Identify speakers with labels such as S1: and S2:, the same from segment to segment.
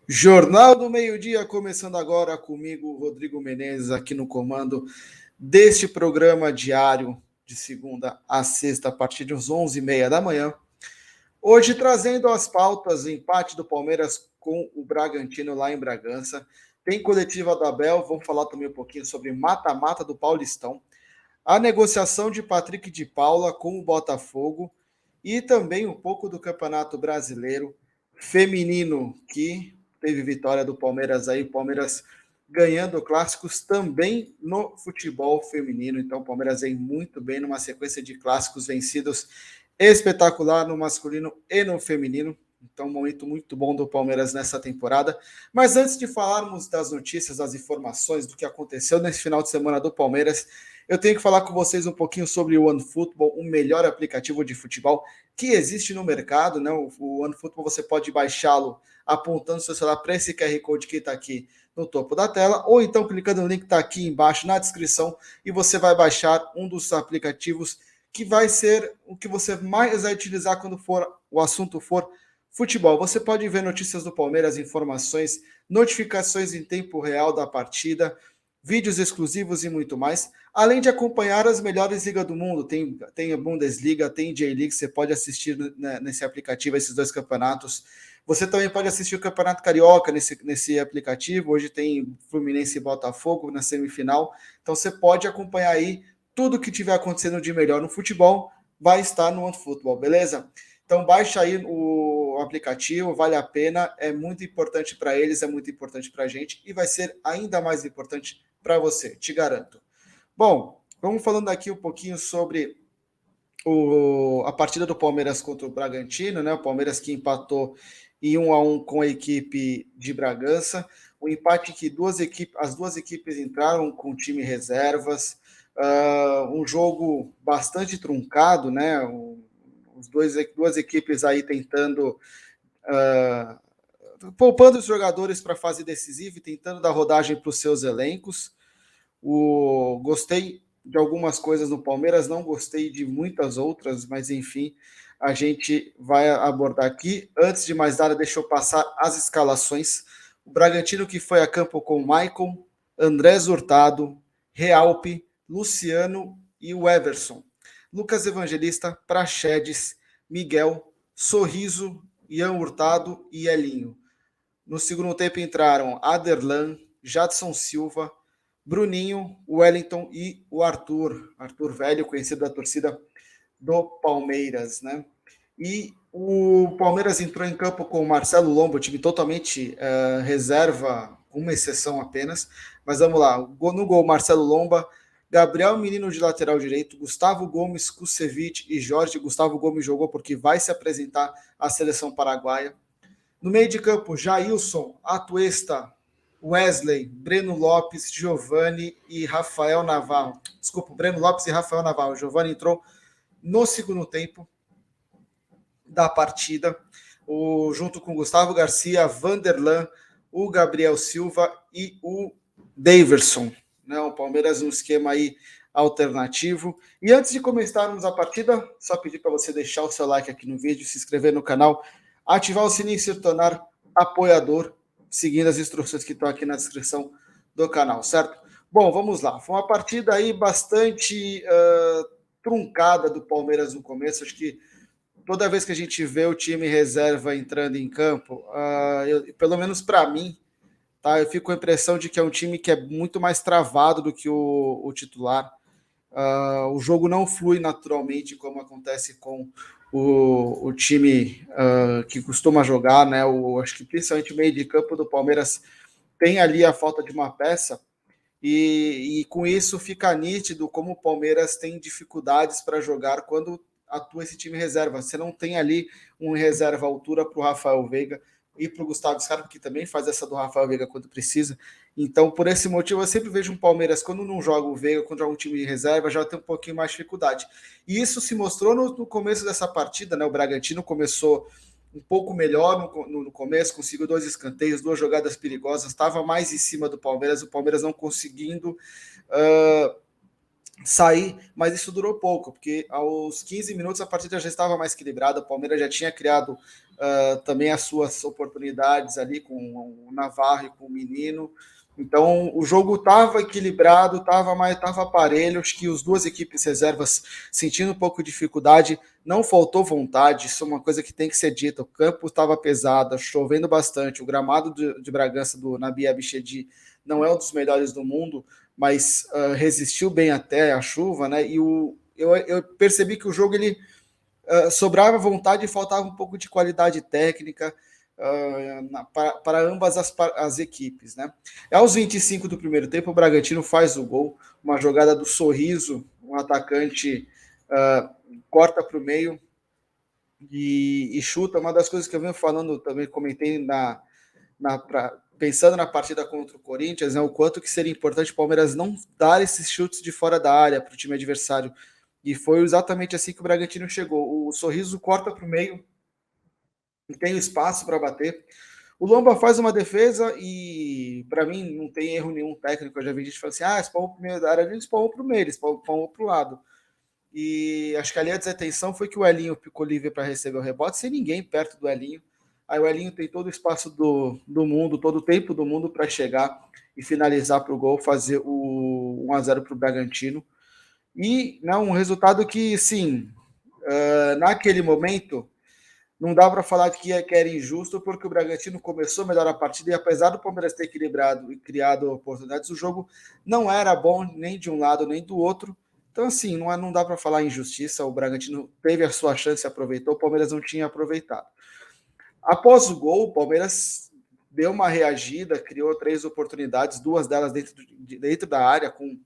S1: Jornal do Meio-Dia, começando agora comigo, Rodrigo Menezes, aqui no comando deste programa diário, de segunda a sexta, a partir das 11h30 da manhã. Hoje trazendo as pautas, empate do Palmeiras com o Bragantino lá em Bragança. Tem coletiva da Abel, vamos falar também um pouquinho sobre mata-mata do Paulistão. A negociação de Patrick de Paula com o Botafogo e também um pouco do Campeonato Brasileiro Feminino, que teve vitória do Palmeiras aí, Palmeiras ganhando clássicos também no futebol feminino. Então, o Palmeiras vem muito bem numa sequência de clássicos vencidos espetacular no masculino e no feminino. Então, um momento muito bom do Palmeiras nessa temporada. Mas antes de falarmos das notícias, das informações, do que aconteceu nesse final de semana do Palmeiras, eu tenho que falar com vocês um pouquinho sobre o OneFootball, o melhor aplicativo de futebol que existe no mercado, né? O OneFootball você pode baixá-lo apontando seu celular para esse QR Code que está aqui no topo da tela, ou então clicando no link que está aqui embaixo na descrição e você vai baixar um dos aplicativos que vai ser o que você mais vai utilizar quando o assunto for futebol. Você pode ver notícias do Palmeiras, informações, notificações em tempo real da partida, vídeos exclusivos e muito mais, além de acompanhar as melhores ligas do mundo. Tem a Bundesliga, tem J-League, você pode assistir nesse aplicativo esses dois campeonatos. Você também pode assistir o Campeonato Carioca nesse aplicativo. Hoje tem Fluminense e Botafogo na semifinal. Então você pode acompanhar aí tudo que tiver acontecendo de melhor no futebol, vai estar no OneFootball, beleza? Então baixa aí o aplicativo, vale a pena, é muito importante para eles, é muito importante para a gente e vai ser ainda mais importante para você, te garanto. Bom, vamos falando aqui um pouquinho sobre a partida do Palmeiras contra o Bragantino, né? O Palmeiras que empatou em 1-1 com a equipe de Bragança. O empate que as duas equipes entraram com time reservas. Um jogo bastante truncado, né? Duas equipes aí tentando poupando os jogadores para a fase decisiva e tentando dar rodagem para os seus elencos. Gostei de algumas coisas no Palmeiras, não gostei de muitas outras, mas enfim, a gente vai abordar aqui. Antes de mais nada, deixa eu passar as escalações. O Bragantino que foi a campo com Maicon, Andrés Hurtado, Realpe, Luciano e o Everson. Lucas Evangelista, Praxedes, Miguel, Sorriso, Ian Hurtado e Elinho. No segundo tempo entraram Aderlan, Jadson Silva, Bruninho, Wellington e o Arthur Velho, conhecido da torcida do Palmeiras, né? E o Palmeiras entrou em campo com o Marcelo Lomba, time totalmente reserva, uma exceção apenas. Mas vamos lá, no gol Marcelo Lomba, Gabriel Menino de lateral direito, Gustavo Gomes, Kusevich e Jorge. Gustavo Gomes jogou porque vai se apresentar à seleção paraguaia. No meio de campo, Jailson, Atuesta, Wesley, Breno Lopes, Giovani e Rafael Navarro. Desculpa, Breno Lopes e Rafael Navarro. O Giovani entrou no segundo tempo da partida, junto com Gustavo Garcia, Vanderlan, o Gabriel Silva e o Daverson. Né? O Palmeiras um esquema aí alternativo. E antes de começarmos a partida, só pedir para você deixar o seu like aqui no vídeo, se inscrever no canal, ativar o sininho e se tornar apoiador, seguindo as instruções que estão aqui na descrição do canal, certo? Bom, vamos lá. Foi uma partida aí bastante truncada do Palmeiras no começo. Acho que toda vez que a gente vê o time reserva entrando em campo, pelo menos para mim, tá, eu fico com a impressão de que é um time que é muito mais travado do que o titular. O jogo não flui naturalmente como acontece com o time que costuma jogar, né? Acho que principalmente o meio de campo do Palmeiras tem ali a falta de uma peça e com isso fica nítido como o Palmeiras tem dificuldades para jogar quando atua esse time reserva. Você não tem ali um reserva à altura para o Rafael Veiga e para o Gustavo Scarpa, que também faz essa do Rafael Veiga quando precisa. Então, por esse motivo, eu sempre vejo um Palmeiras, quando não joga o Veiga, quando joga um time de reserva, já tem um pouquinho mais de dificuldade. E isso se mostrou no começo dessa partida, né? O Bragantino começou um pouco melhor no começo, conseguiu 2 escanteios, 2 jogadas perigosas, estava mais em cima do Palmeiras, o Palmeiras não conseguindo sair, mas isso durou pouco, porque aos 15 minutos a partida já estava mais equilibrada, o Palmeiras já tinha criado também as suas oportunidades ali com o Navarro e com o Menino, então o jogo estava equilibrado, estava aparelho, acho que as duas equipes reservas sentindo um pouco de dificuldade, não faltou vontade, isso é uma coisa que tem que ser dita, o campo estava pesado, chovendo bastante, o gramado de Bragança do Nabi Abichedi não é um dos melhores do mundo, mas resistiu bem até a chuva, né? E eu percebi que o jogo ele sobrava vontade e faltava um pouco de qualidade técnica para ambas as equipes, né? Aos 25 do primeiro tempo, o Bragantino faz o gol, uma jogada do Sorriso, um atacante corta para o meio e chuta. Uma das coisas que eu venho falando, também comentei pensando na partida contra o Corinthians, né, o quanto que seria importante o Palmeiras não dar esses chutes de fora da área para o time adversário. E foi exatamente assim que o Bragantino chegou. O Sorriso corta para o meio e tem o espaço para bater. O Lomba faz uma defesa e, para mim, não tem erro nenhum técnico. Eu já vi gente falando assim: espalmou para o meio da área, ele espalmou para o meio, ele espalmou para o lado. E acho que ali a desatenção foi que o Elinho ficou livre para receber o rebote, sem ninguém perto do Elinho. Aí o Elinho tem todo o espaço do mundo, todo o tempo do mundo para chegar e finalizar para o gol, fazer o 1-0 para o Bragantino. E um resultado que, sim, naquele momento, não dá para falar que era injusto, porque o Bragantino começou melhor a partida e apesar do Palmeiras ter equilibrado e criado oportunidades, o jogo não era bom nem de um lado nem do outro. Então, assim, não dá para falar injustiça. O Bragantino teve a sua chance e aproveitou, o Palmeiras não tinha aproveitado. Após o gol, o Palmeiras deu uma reagida, criou 3 oportunidades, 2 delas dentro da área, com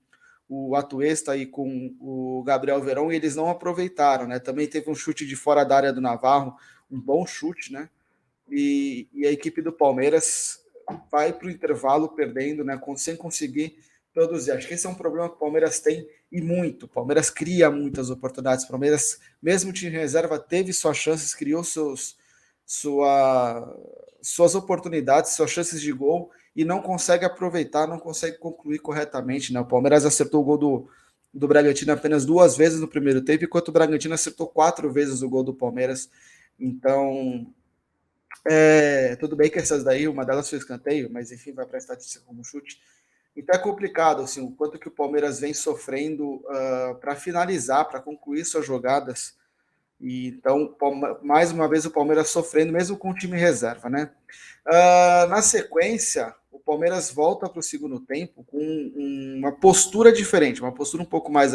S1: o Atuesta e com o Gabriel Verón, e eles não aproveitaram, né? Também teve um chute de fora da área do Navarro, um bom chute, né? E a equipe do Palmeiras vai para o intervalo perdendo, né? Sem conseguir produzir. Acho que esse é um problema que o Palmeiras tem e muito. O Palmeiras cria muitas oportunidades. O Palmeiras, mesmo o time reserva, teve suas chances, criou suas oportunidades, suas chances de gol e não consegue aproveitar, não consegue concluir corretamente, né? O Palmeiras acertou o gol do Bragantino apenas 2 vezes no primeiro tempo, enquanto o Bragantino acertou 4 vezes o gol do Palmeiras. Então, tudo bem que essas daí, uma delas foi escanteio, mas enfim, vai para a estatística como chute. Então é complicado, assim, o quanto que o Palmeiras vem sofrendo para finalizar, para concluir suas jogadas. E, então, mais uma vez, o Palmeiras sofrendo, mesmo com o time reserva, né? Na sequência, o Palmeiras volta para o segundo tempo com uma postura diferente, uma postura um pouco mais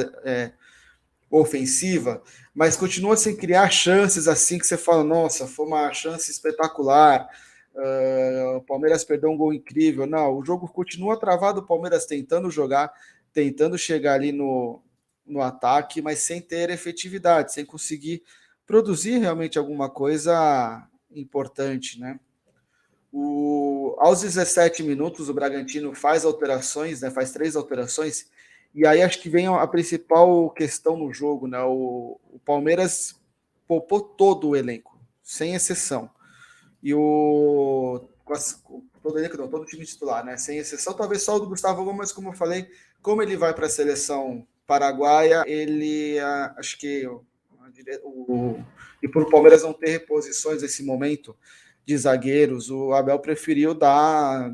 S1: ofensiva, mas continua sem criar chances assim que você fala, nossa, foi uma chance espetacular. O Palmeiras perdeu um gol incrível. Não, o jogo continua travado, o Palmeiras tentando jogar, tentando chegar ali no ataque, mas sem ter efetividade, sem conseguir produzir realmente alguma coisa importante, né? Aos 17 minutos, o Bragantino faz alterações, né? Faz 3 alterações, e aí acho que vem a principal questão no jogo, né? O Palmeiras poupou todo o elenco, sem exceção. E todo elenco não, todo o time titular, né? Sem exceção, talvez só o do Gustavo Gomes, mas como eu falei, como ele vai para a seleção paraguaia, ele acho que e por o Palmeiras não ter reposições nesse momento de zagueiros, o Abel preferiu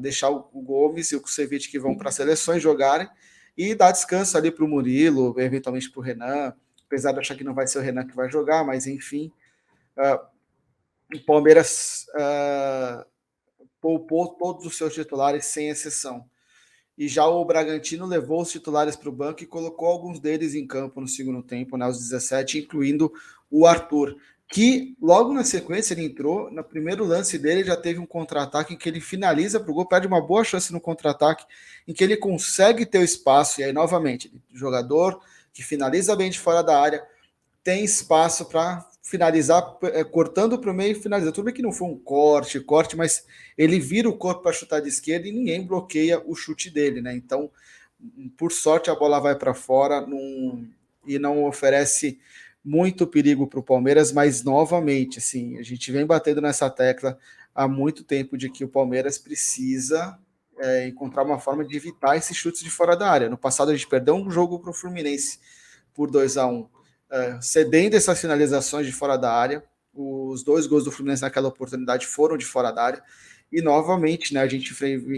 S1: deixar o Gomes e o Kusevich que vão para as seleções jogarem e dar descanso ali para o Murilo, eventualmente para o Renan, apesar de achar que não vai ser o Renan que vai jogar, mas enfim, o Palmeiras poupou todos os seus titulares sem exceção. E já o Bragantino levou os titulares para o banco e colocou alguns deles em campo no segundo tempo, né, aos 17, incluindo o Arthur, que logo na sequência ele entrou, no primeiro lance dele já teve um contra-ataque em que ele finaliza para o gol, perde uma boa chance no contra-ataque, em que ele consegue ter o espaço, e aí novamente, jogador que finaliza bem de fora da área, tem espaço para finalizar, cortando para o meio e finalizar. Tudo bem que não foi um corte, mas ele vira o corpo para chutar de esquerda e ninguém bloqueia o chute dele, né? Então, por sorte, a bola vai para fora e não oferece muito perigo para o Palmeiras, mas novamente, assim, a gente vem batendo nessa tecla há muito tempo de que o Palmeiras precisa encontrar uma forma de evitar esses chutes de fora da área. No passado a gente perdeu um jogo para o Fluminense por 2-1, cedendo essas finalizações de fora da área. Os 2 gols do Fluminense naquela oportunidade foram de fora da área. E novamente, né, a gente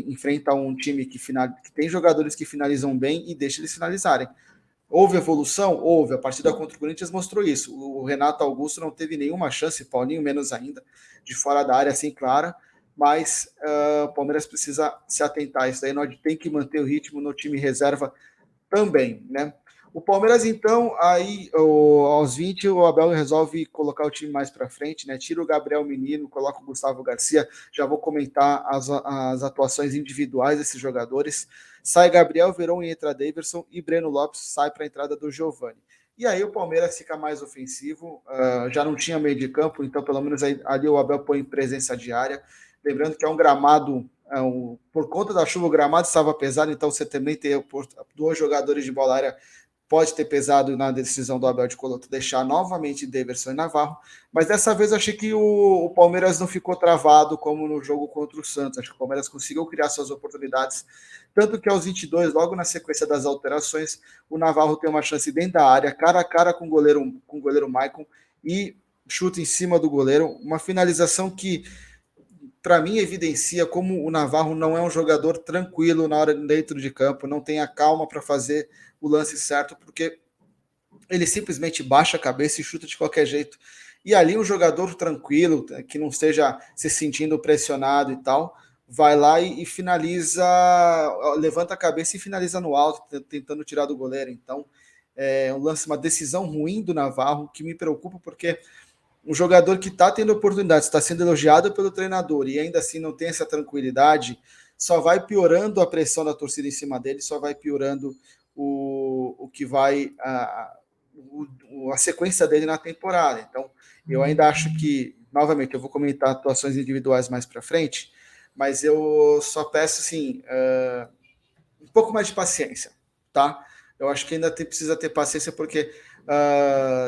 S1: enfrenta um time que tem jogadores que finalizam bem e deixa eles finalizarem. Houve evolução? Houve. A partida contra o Corinthians mostrou isso. O Renato Augusto não teve nenhuma chance, Paulinho menos ainda, de fora da área assim clara, mas o Palmeiras precisa se atentar a isso aí. Nós tem que manter o ritmo no time reserva também, né? O Palmeiras, então, aí aos 20, o Abel resolve colocar o time mais para frente, né? Tira o Gabriel Menino, coloca o Gustavo Garcia. Já vou comentar as atuações individuais desses jogadores. Sai Gabriel Veron e entra Daverson, e Breno Lopes sai para a entrada do Giovani. E aí o Palmeiras fica mais ofensivo, já não tinha meio de campo, então pelo menos ali o Abel põe presença diária. Lembrando que é um gramado, por conta da chuva, o gramado estava pesado, então você também tem 2 jogadores de bola aérea, pode ter pesado na decisão do Abel de deixar novamente Daverson e Navarro, mas dessa vez eu achei que o Palmeiras não ficou travado como no jogo contra o Santos. Acho que o Palmeiras conseguiu criar suas oportunidades, tanto que aos 22, logo na sequência das alterações, o Navarro tem uma chance dentro da área, cara a cara com o goleiro Maicon, e chuta em cima do goleiro, uma finalização que para mim evidencia como o Navarro não é um jogador tranquilo na hora dentro de campo, não tem a calma para fazer o lance certo, porque ele simplesmente baixa a cabeça e chuta de qualquer jeito. E ali um jogador tranquilo, que não esteja se sentindo pressionado e tal, vai lá e finaliza, levanta a cabeça e finaliza no alto, tentando tirar do goleiro. Então, é um lance, uma decisão ruim do Navarro, que me preocupa, porque um jogador que está tendo oportunidade, está sendo elogiado pelo treinador e ainda assim não tem essa tranquilidade, só vai piorando a pressão da torcida em cima dele, só vai piorando o que vai a sequência dele na temporada. Então, eu ainda acho que, novamente, eu vou comentar atuações individuais mais para frente, mas eu só peço assim, um pouco mais de paciência, tá? Eu acho que ainda precisa ter paciência, porque.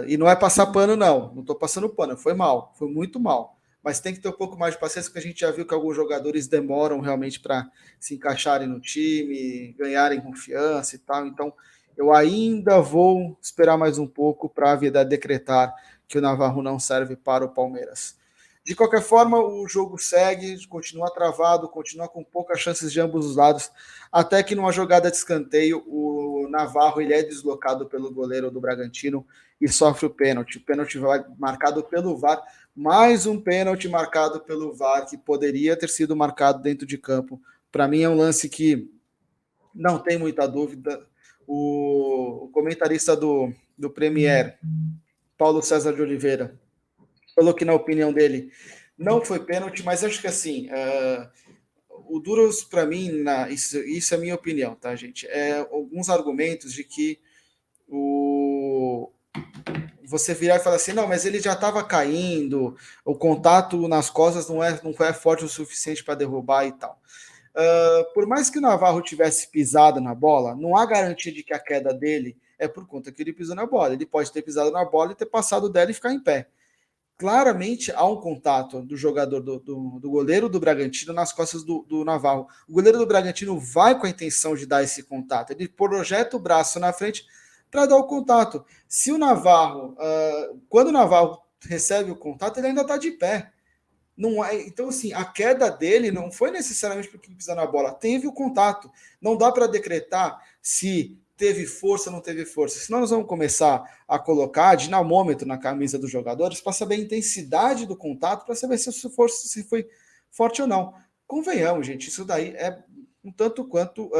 S1: E não é passar pano, não. Não estou passando pano. Foi mal. Foi muito mal. Mas tem que ter um pouco mais de paciência, porque a gente já viu que alguns jogadores demoram realmente para se encaixarem no time, ganharem confiança e tal. Então, eu ainda vou esperar mais um pouco para a vida decretar que o Navarro não serve para o Palmeiras. De qualquer forma, o jogo segue, continua travado, continua com poucas chances de ambos os lados, até que numa jogada de escanteio, o Navarro ele é deslocado pelo goleiro do Bragantino e sofre o pênalti. O pênalti marcado pelo VAR, mais um pênalti marcado pelo VAR, que poderia ter sido marcado dentro de campo. Para mim é um lance que não tem muita dúvida. O comentarista do Premier, Paulo César de Oliveira, falou que, na opinião dele, não foi pênalti, mas acho que assim, o Duros, para mim, isso é a minha opinião, tá, gente? Alguns argumentos de que você virar e falar assim, não, mas ele já estava caindo, o contato nas costas não foi forte o suficiente para derrubar e tal. Por mais que o Navarro tivesse pisado na bola, não há garantia de que a queda dele é por conta que ele pisou na bola. Ele pode ter pisado na bola e ter passado dela e ficar em pé. Claramente há um contato do jogador do goleiro do Bragantino nas costas do Navarro. O goleiro do Bragantino vai com a intenção de dar esse contato. Ele projeta o braço na frente para dar o contato. Se o Navarro, quando o Navarro recebe o contato, ele ainda está de pé. Não é, então, assim, a queda dele não foi necessariamente porque ele pisou na bola, teve o contato. Não dá para decretar se teve força ou não teve força. Senão nós vamos começar a colocar dinamômetro na camisa dos jogadores para saber a intensidade do contato, para saber se foi forte ou não. Convenhamos, gente, isso daí é um tanto quanto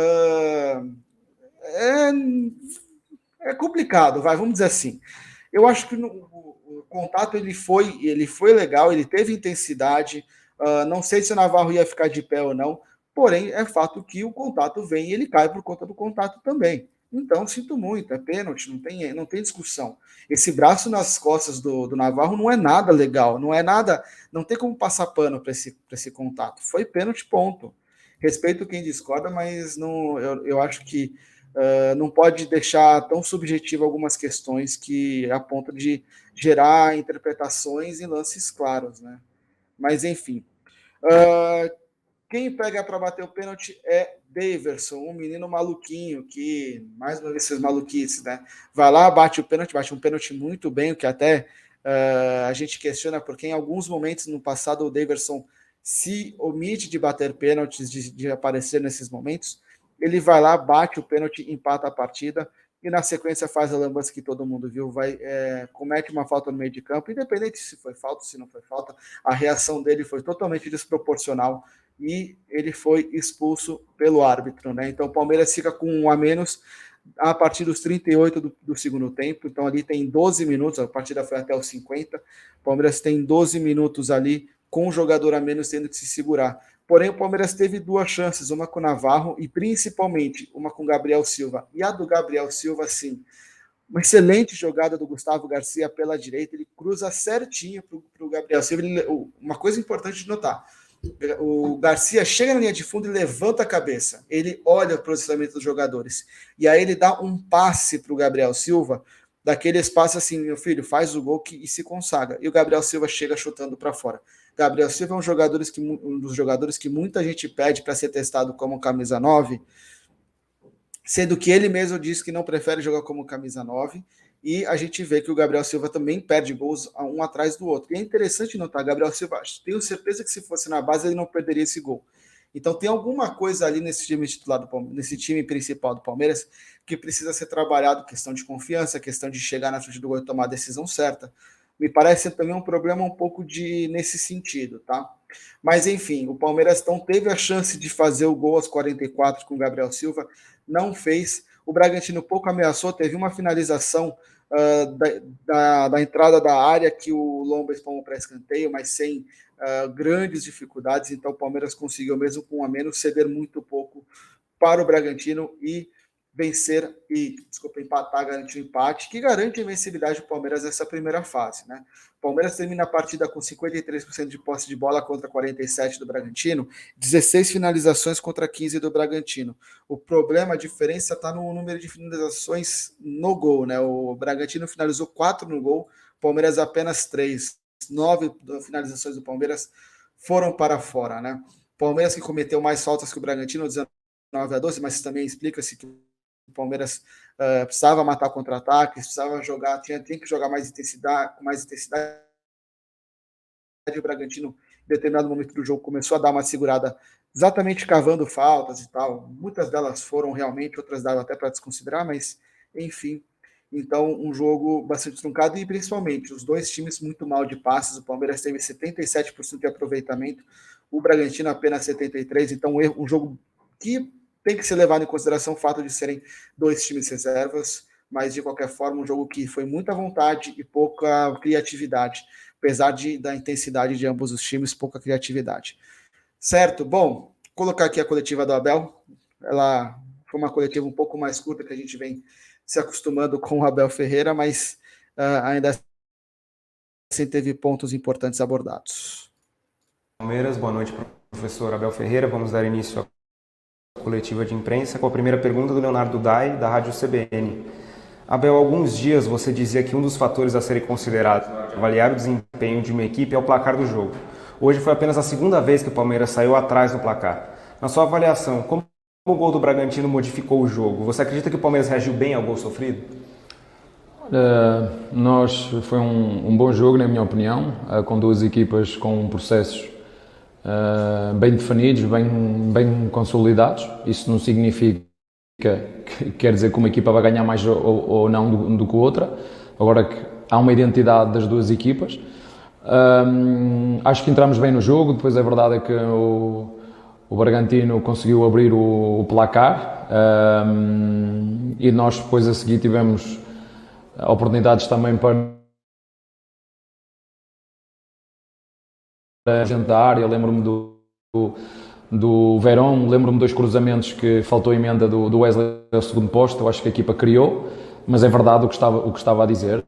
S1: é complicado, vamos dizer assim. Eu acho que o contato ele foi legal, ele teve intensidade. Não sei se o Navarro ia ficar de pé ou não, porém é fato que o contato vem e ele cai por conta do contato também. Então, sinto muito, é pênalti, não tem discussão. Esse braço nas costas do Navarro não é nada legal, não é nada, não tem como passar pano para esse contato. Foi pênalti, ponto. Respeito quem discorda, mas não, eu acho que não pode deixar tão subjetivo algumas questões que a ponto de gerar interpretações e lances claros, né? Mas enfim. Quem pega para bater o pênalti é Daverson, um menino maluquinho, que, mais uma vez, esses maluquices, né? Vai lá, bate o pênalti, bate um pênalti muito bem, o que até a gente questiona, porque em alguns momentos no passado o Daverson se omite de bater pênaltis, de aparecer nesses momentos. Ele vai lá, bate o pênalti, empata a partida, e na sequência faz a lambança que todo mundo viu, comete uma falta no meio de campo, independente se foi falta, se não foi falta, a reação dele foi totalmente desproporcional, e ele foi expulso pelo árbitro, né? Então o Palmeiras fica com um a menos a partir dos 38 do segundo tempo, então ali tem 12 minutos, a partida foi até os 50, o Palmeiras tem 12 minutos ali com um jogador a menos tendo que se segurar. Porém, o Palmeiras teve duas chances, uma com o Navarro e principalmente uma com o Gabriel Silva. E a do Gabriel Silva, sim, uma excelente jogada do Gustavo Garcia pela direita, ele cruza certinho para o Gabriel Silva. Uma coisa importante de notar, o Garcia chega na linha de fundo e levanta a cabeça. Ele olha o posicionamento dos jogadores. E aí ele dá um passe para o Gabriel Silva, daquele espaço assim, meu filho, faz o gol e se consagra. E o Gabriel Silva chega chutando para fora. Gabriel Silva é um dos jogadores que muita gente pede para ser testado como camisa 9, sendo que ele mesmo diz que não prefere jogar como camisa 9, e a gente vê que o Gabriel Silva também perde gols um atrás do outro. E é interessante notar, Gabriel Silva, tenho certeza que se fosse na base ele não perderia esse gol. Então tem alguma coisa ali nesse time titular do Palmeiras, nesse time principal do Palmeiras, que precisa ser trabalhado, questão de confiança, questão de chegar na frente do gol e tomar a decisão certa. Me parece também um problema um pouco nesse sentido, tá? Mas enfim, o Palmeiras então teve a chance de fazer o gol aos 44 com o Gabriel Silva, não fez. O Bragantino pouco ameaçou, teve uma finalização da entrada da área que o Lomba espalmou para escanteio, mas sem grandes dificuldades. Então o Palmeiras conseguiu, mesmo com um a menos, ceder muito pouco para o Bragantino e empatar, garantir o empate, que garante a invencibilidade do Palmeiras nessa primeira fase, né? O Palmeiras termina a partida com 53% de posse de bola contra 47% do Bragantino, 16 finalizações contra 15 do Bragantino. O problema, a diferença está no número de finalizações no gol, né? O Bragantino finalizou 4 no gol, o Palmeiras apenas 3. 9 finalizações do Palmeiras foram para fora, né? Palmeiras que cometeu mais faltas que o Bragantino, 19-12, mas também explica-se que o Palmeiras precisava matar contra-ataques, precisava jogar, tinha que jogar mais intensidade, com mais intensidade. O Bragantino, em determinado momento do jogo, começou a dar uma segurada, exatamente cavando faltas e tal. Muitas delas foram realmente, outras davam até para desconsiderar, mas enfim. Então, um jogo bastante truncado e principalmente os dois times muito mal de passes. O Palmeiras teve 77% de aproveitamento, o Bragantino apenas 73%. Então, um jogo que tem que ser levado em consideração o fato de serem dois times reservas, mas de qualquer forma um jogo que foi muita vontade e pouca criatividade, apesar da intensidade de ambos os times, pouca criatividade. Certo? Bom, colocar aqui a coletiva do Abel, ela foi uma coletiva um pouco mais curta que a gente vem se acostumando com o Abel Ferreira, mas ainda assim teve pontos importantes abordados.
S2: Palmeiras, boa noite, professor Abel Ferreira. Vamos dar início à coletiva de imprensa com a primeira pergunta do Leonardo Dai, da Rádio CBN. Abel, há alguns dias você dizia que um dos fatores a serem considerados para avaliar o desempenho de uma equipe é o placar do jogo. Hoje foi apenas a segunda vez que o Palmeiras saiu atrás no placar. Na sua avaliação, como o gol do Bragantino modificou o jogo? Você acredita que o Palmeiras reagiu bem ao gol sofrido?
S3: Foi um bom jogo, na minha opinião, com duas equipas com processos bem definidos, bem consolidados. Isso não significa que quer dizer que uma equipa vai ganhar mais ou não do que outra. Agora que há uma identidade das duas equipas. Acho que entramos bem no jogo. Depois a verdade é que o Bragantino conseguiu abrir o placar e nós depois a seguir tivemos oportunidades também para gente da área. Lembro-me do Verón, lembro-me dos cruzamentos que faltou emenda do Wesley ao segundo posto. Eu acho que a equipa criou, mas é verdade o que estava a dizer.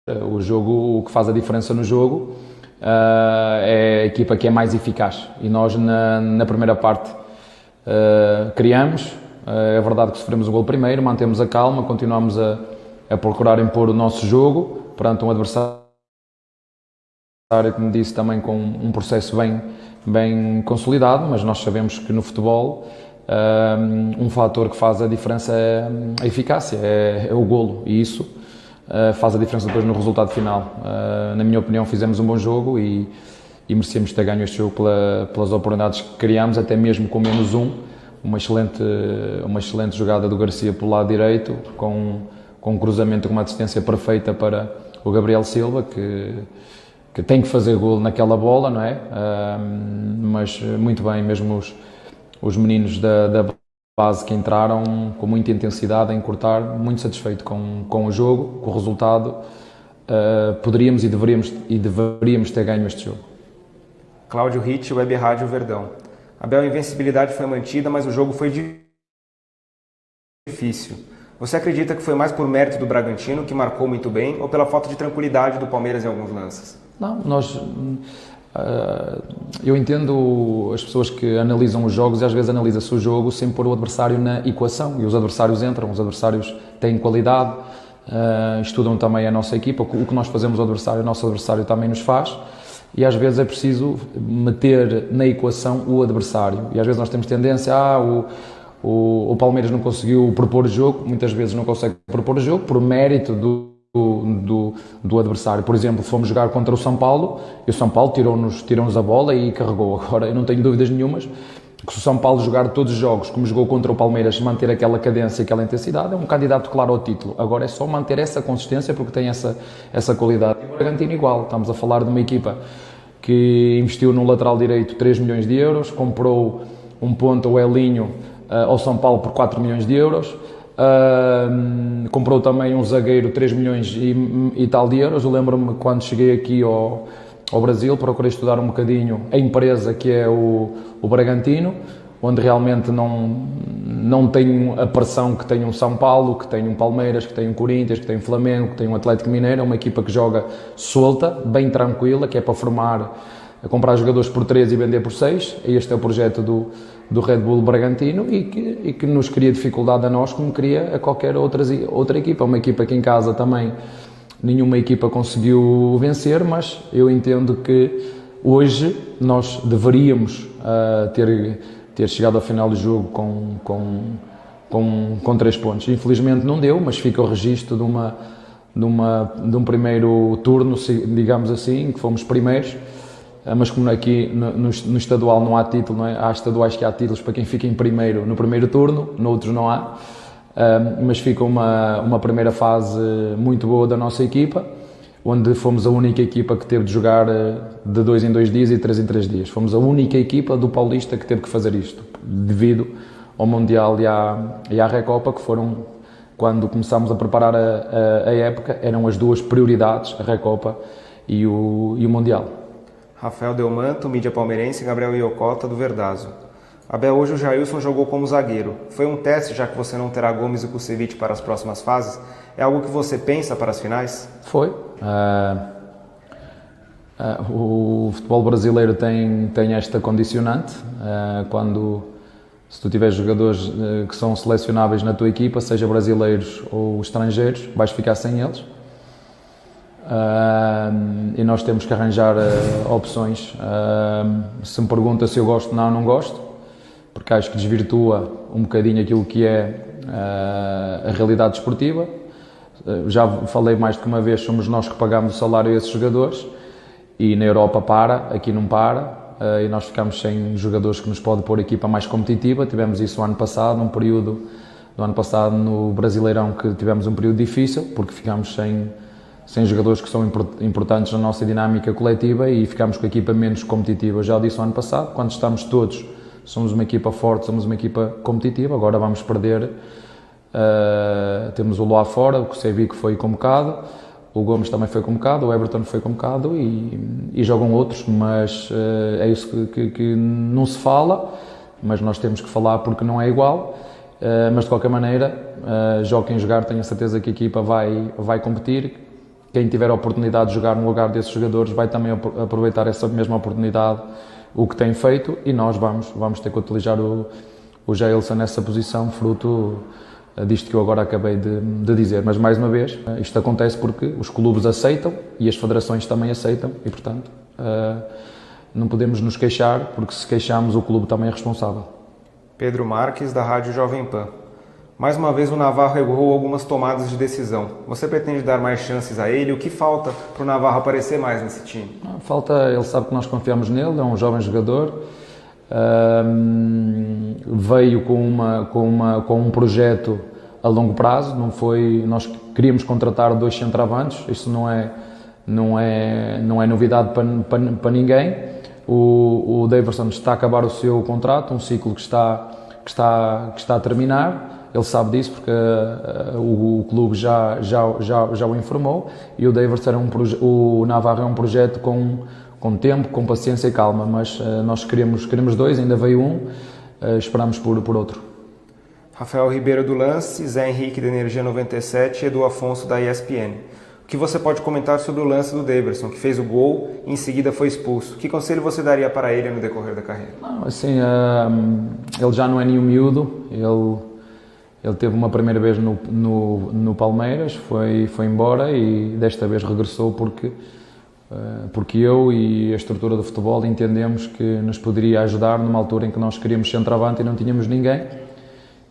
S3: O que faz a diferença no jogo é a equipa que é mais eficaz, e nós na primeira parte criamos. É verdade que sofremos o gol primeiro, mantemos a calma, continuamos a procurar impor o nosso jogo perante um adversário como disse, também com um processo bem consolidado, mas nós sabemos que no futebol um fator que faz a diferença é a eficácia, é o golo, e isso faz a diferença depois no resultado final. Na minha opinião, fizemos um bom jogo e merecemos ter ganho este jogo pelas oportunidades que criámos, até mesmo com menos uma excelente jogada do Garcia pelo lado direito, com um cruzamento com uma assistência perfeita para o Gabriel Silva, que tem que fazer golo naquela bola, não é? Mas muito bem, mesmo os meninos da base que entraram com muita intensidade a encurtar, muito satisfeito com o jogo, com o resultado. Poderíamos e deveríamos ter ganho este jogo.
S2: Cláudio Ritt, Web Rádio Verdão. Abel, a invencibilidade foi mantida, mas o jogo foi difícil. Você acredita que foi mais por mérito do Bragantino, que marcou muito bem, ou pela falta de tranquilidade do Palmeiras em alguns lances?
S3: Não, eu entendo as pessoas que analisam os jogos e às vezes analisa-se o jogo sem pôr o adversário na equação, e os adversários entram, os adversários têm qualidade, estudam também a nossa equipa, o que nós fazemos ao adversário, o nosso adversário também nos faz, e às vezes é preciso meter na equação o adversário, e às vezes nós temos tendência o Palmeiras não conseguiu propor o jogo, muitas vezes não consegue propor o jogo por mérito do adversário. Por exemplo, fomos jogar contra o São Paulo e o São Paulo tirou-nos a bola e carregou. Agora, eu não tenho dúvidas nenhumas que se o São Paulo jogar todos os jogos como jogou contra o Palmeiras, manter aquela cadência e aquela intensidade, é um candidato claro ao título. Agora é só manter essa consistência porque tem essa qualidade. E o Bragantino igual, estamos a falar de uma equipa que investiu no lateral direito 3 milhões de euros, comprou um ponta, o Elinho, ao São Paulo por 4 milhões de euros, comprou também um zagueiro 3 milhões e tal de euros. Eu lembro-me quando cheguei aqui ao Brasil, procurei estudar um bocadinho a empresa que é o Bragantino, onde realmente não tem a pressão que tem um São Paulo, que tem um Palmeiras, que tem um Corinthians, que tem um Flamengo, que tem um Atlético Mineiro. É uma equipa que joga solta, bem tranquila, que é para comprar jogadores por 3 e vender por 6. Este é o projeto do Red Bull Bragantino e que nos cria dificuldade a nós como cria a qualquer outra equipa. Uma equipa que em casa também nenhuma equipa conseguiu vencer, mas eu entendo que hoje nós deveríamos ter chegado ao final do jogo com 3 pontos. Infelizmente não deu, mas fica o registro de um primeiro turno, digamos assim, que fomos primeiros. Mas como aqui no estadual não há título, não é? Há estaduais que há títulos para quem fica em primeiro no primeiro turno, noutros não há, mas fica uma primeira fase muito boa da nossa equipa, onde fomos a única equipa que teve de jogar de 2 em 2 dias e 3 em 3 dias. Fomos a única equipa do Paulista que teve que fazer isto, devido ao Mundial e à Recopa, que foram, quando começámos a preparar a época, eram as duas prioridades, a Recopa e o Mundial.
S2: Rafael Delmanto, mídia palmeirense, Gabriel Iocota, do Verdazo. Abel, hoje o Jailson jogou como zagueiro. Foi um teste, já que você não terá Gomes e Kusevich para as próximas fases? É algo que você pensa para as finais?
S3: Foi. O futebol brasileiro tem esta condicionante. Se tu tiveres jogadores que são selecionáveis na tua equipa, seja brasileiros ou estrangeiros, vais ficar sem eles. E nós temos que arranjar opções. Se me pergunta se eu gosto, não gosto, porque acho que desvirtua um bocadinho aquilo que é a realidade desportiva. Já falei mais do que uma vez, somos nós que pagamos o salário a esses jogadores, e na Europa aqui não para, e nós ficamos sem jogadores que nos podem pôr a equipa mais competitiva. Tivemos isso o ano passado, no Brasileirão, que tivemos um período difícil, porque ficámos sem jogadores que são importantes na nossa dinâmica coletiva e ficámos com a equipa menos competitiva. Já o disse o ano passado, quando estamos todos, somos uma equipa forte, somos uma equipa competitiva. Agora vamos perder, temos o Loa fora, o Kusevich foi convocado, o Gomes também foi convocado, o Everton foi convocado e jogam outros, mas é isso que não se fala, mas nós temos que falar porque não é igual. Mas de qualquer maneira, jogue quem jogar, tenho a certeza que a equipa vai competir. Quem tiver a oportunidade de jogar no lugar desses jogadores vai também aproveitar essa mesma oportunidade, o que tem feito, e nós vamos ter que utilizar o Jailson nessa posição, fruto disto que eu agora acabei de dizer. Mas, mais uma vez, isto acontece porque os clubes aceitam e as federações também aceitam e, portanto, não podemos nos queixar, porque se queixarmos o clube também é responsável.
S2: Pedro Marques, da Rádio Jovem Pan. Mais uma vez o Navarro errou algumas tomadas de decisão. Você pretende dar mais chances a ele? O que falta para o Navarro aparecer mais nesse time?
S3: Falta, ele sabe que nós confiamos nele, é um jovem jogador. Veio com um projeto a longo prazo, não foi, nós queríamos contratar 2 centroavantes, isso não é novidade para ninguém. O Daverson está a acabar o seu contrato, um ciclo que está a terminar. Ele sabe disso porque o clube já o informou, e o Daverson o Navarro é um projeto com tempo, com paciência e calma, mas nós queremos 2, ainda veio um, esperamos por outro.
S2: Rafael Ribeiro do Lance, Zé Henrique da Energia 97 e Edu Afonso da ESPN. O que você pode comentar sobre o lance do Daverson, que fez o gol e em seguida foi expulso? Que conselho você daria para ele no decorrer da carreira?
S3: Não, assim, ele já não é nenhum miúdo, ele teve uma primeira vez no Palmeiras, foi embora e desta vez regressou porque eu e a estrutura do futebol entendemos que nos poderia ajudar numa altura em que nós queríamos centroavante e não tínhamos ninguém,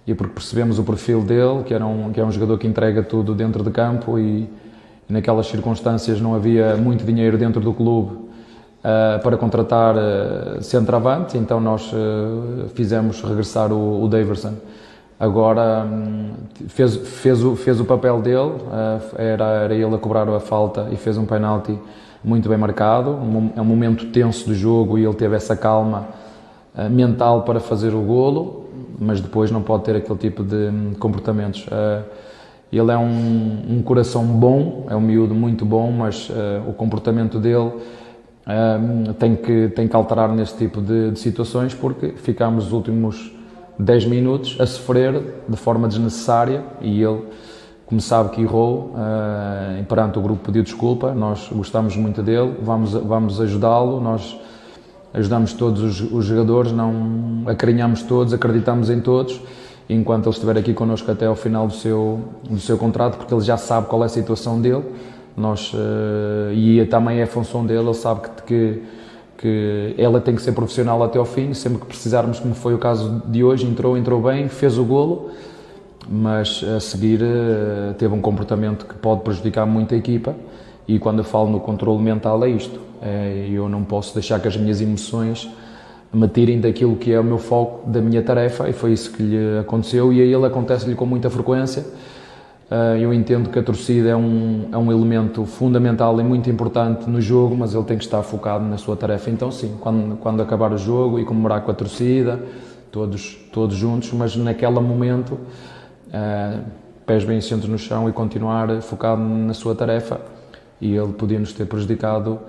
S3: e porque percebemos o perfil dele, que é um jogador que entrega tudo dentro de campo, e naquelas circunstâncias não havia muito dinheiro dentro do clube para contratar centroavante, então nós fizemos regressar o Daverson. Agora fez o papel dele, era ele a cobrar a falta e fez um penalti muito bem marcado. É um momento tenso do jogo e ele teve essa calma mental para fazer o golo, mas depois não pode ter aquele tipo de comportamentos. Ele é um coração bom, é um miúdo muito bom, mas o comportamento dele tem que alterar nesse tipo de situações, porque ficámos os últimos 10 minutos a sofrer de forma desnecessária, e ele, como sabe que errou, perante o grupo pediu desculpa. Nós gostamos muito dele, vamos ajudá-lo, nós ajudamos todos os jogadores, não acarinhamos todos, acreditamos em todos, enquanto ele estiver aqui connosco até ao final do seu contrato, porque ele já sabe qual é a situação dele, e também é a função dele, ele sabe que ela tem que ser profissional até ao fim, sempre que precisarmos, como foi o caso de hoje, entrou bem, fez o golo, mas a seguir teve um comportamento que pode prejudicar muito a equipa, e quando eu falo no controle mental é isto, eu não posso deixar que as minhas emoções me tirem daquilo que é o meu foco, da minha tarefa, e foi isso que lhe aconteceu, e a ele acontece-lhe com muita frequência. Eu entendo que a torcida é um elemento fundamental e muito importante no jogo, mas ele tem que estar focado na sua tarefa. Então sim, quando acabar o jogo e comemorar com a torcida, todos juntos, mas naquele momento, pés bem assentos no chão e continuar focado na sua tarefa, e ele podia nos ter prejudicado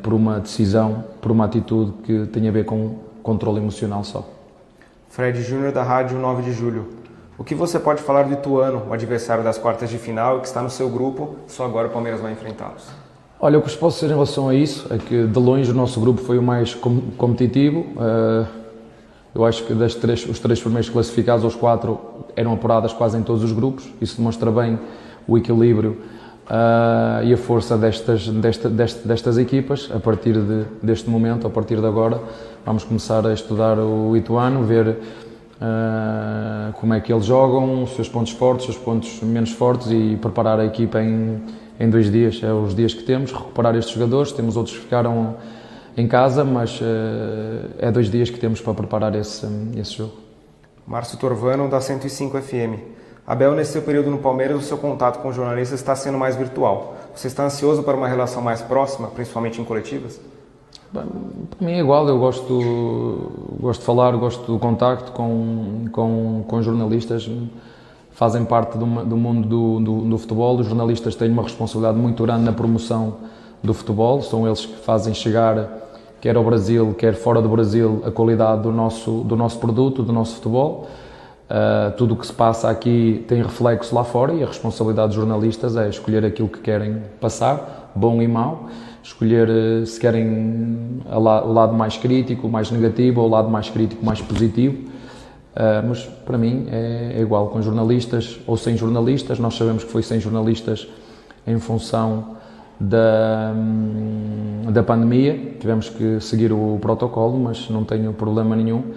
S3: por uma decisão, por uma atitude que tem a ver com controle emocional só.
S2: Fred Júnior, da Rádio 9 de Julho. O que você pode falar do Ituano, o adversário das quartas de final, que está no seu grupo, só agora o Palmeiras vai enfrentá-los?
S3: Olha, o que posso dizer em relação a isso é que, de longe, o nosso grupo foi o mais competitivo. Eu acho que os 3 primeiros classificados, os 4, eram apuradas quase em todos os grupos. Isso demonstra bem o equilíbrio e a força destas equipas. A partir deste momento, a partir de agora, vamos começar a estudar o Ituano, ver como é que eles jogam, os seus pontos fortes, os seus pontos menos fortes, e preparar a equipa em 2 dias. É os dias que temos, recuperar estes jogadores. Temos outros que ficaram em casa, mas é 2 dias que temos para preparar esse jogo.
S2: Márcio Torvano, da 105 FM. Abel, nesse seu período no Palmeiras, o seu contato com os jornalistas está sendo mais virtual. Você está ansioso para uma relação mais próxima, principalmente em coletivas?
S3: Para mim é igual, eu gosto de falar, gosto do contacto com jornalistas, fazem parte do mundo do futebol. Os jornalistas têm uma responsabilidade muito grande na promoção do futebol, são eles que fazem chegar, quer ao Brasil, quer fora do Brasil, a qualidade do nosso produto, do nosso futebol. Tudo o que se passa aqui tem reflexo lá fora, e a responsabilidade dos jornalistas é escolher aquilo que querem passar, bom e mau, escolher se querem o lado mais crítico, mais negativo, ou o lado mais crítico, mais positivo. Mas para mim é igual, com jornalistas ou sem jornalistas. Nós sabemos que foi sem jornalistas em função da pandemia, tivemos que seguir o protocolo, mas não tenho problema nenhum.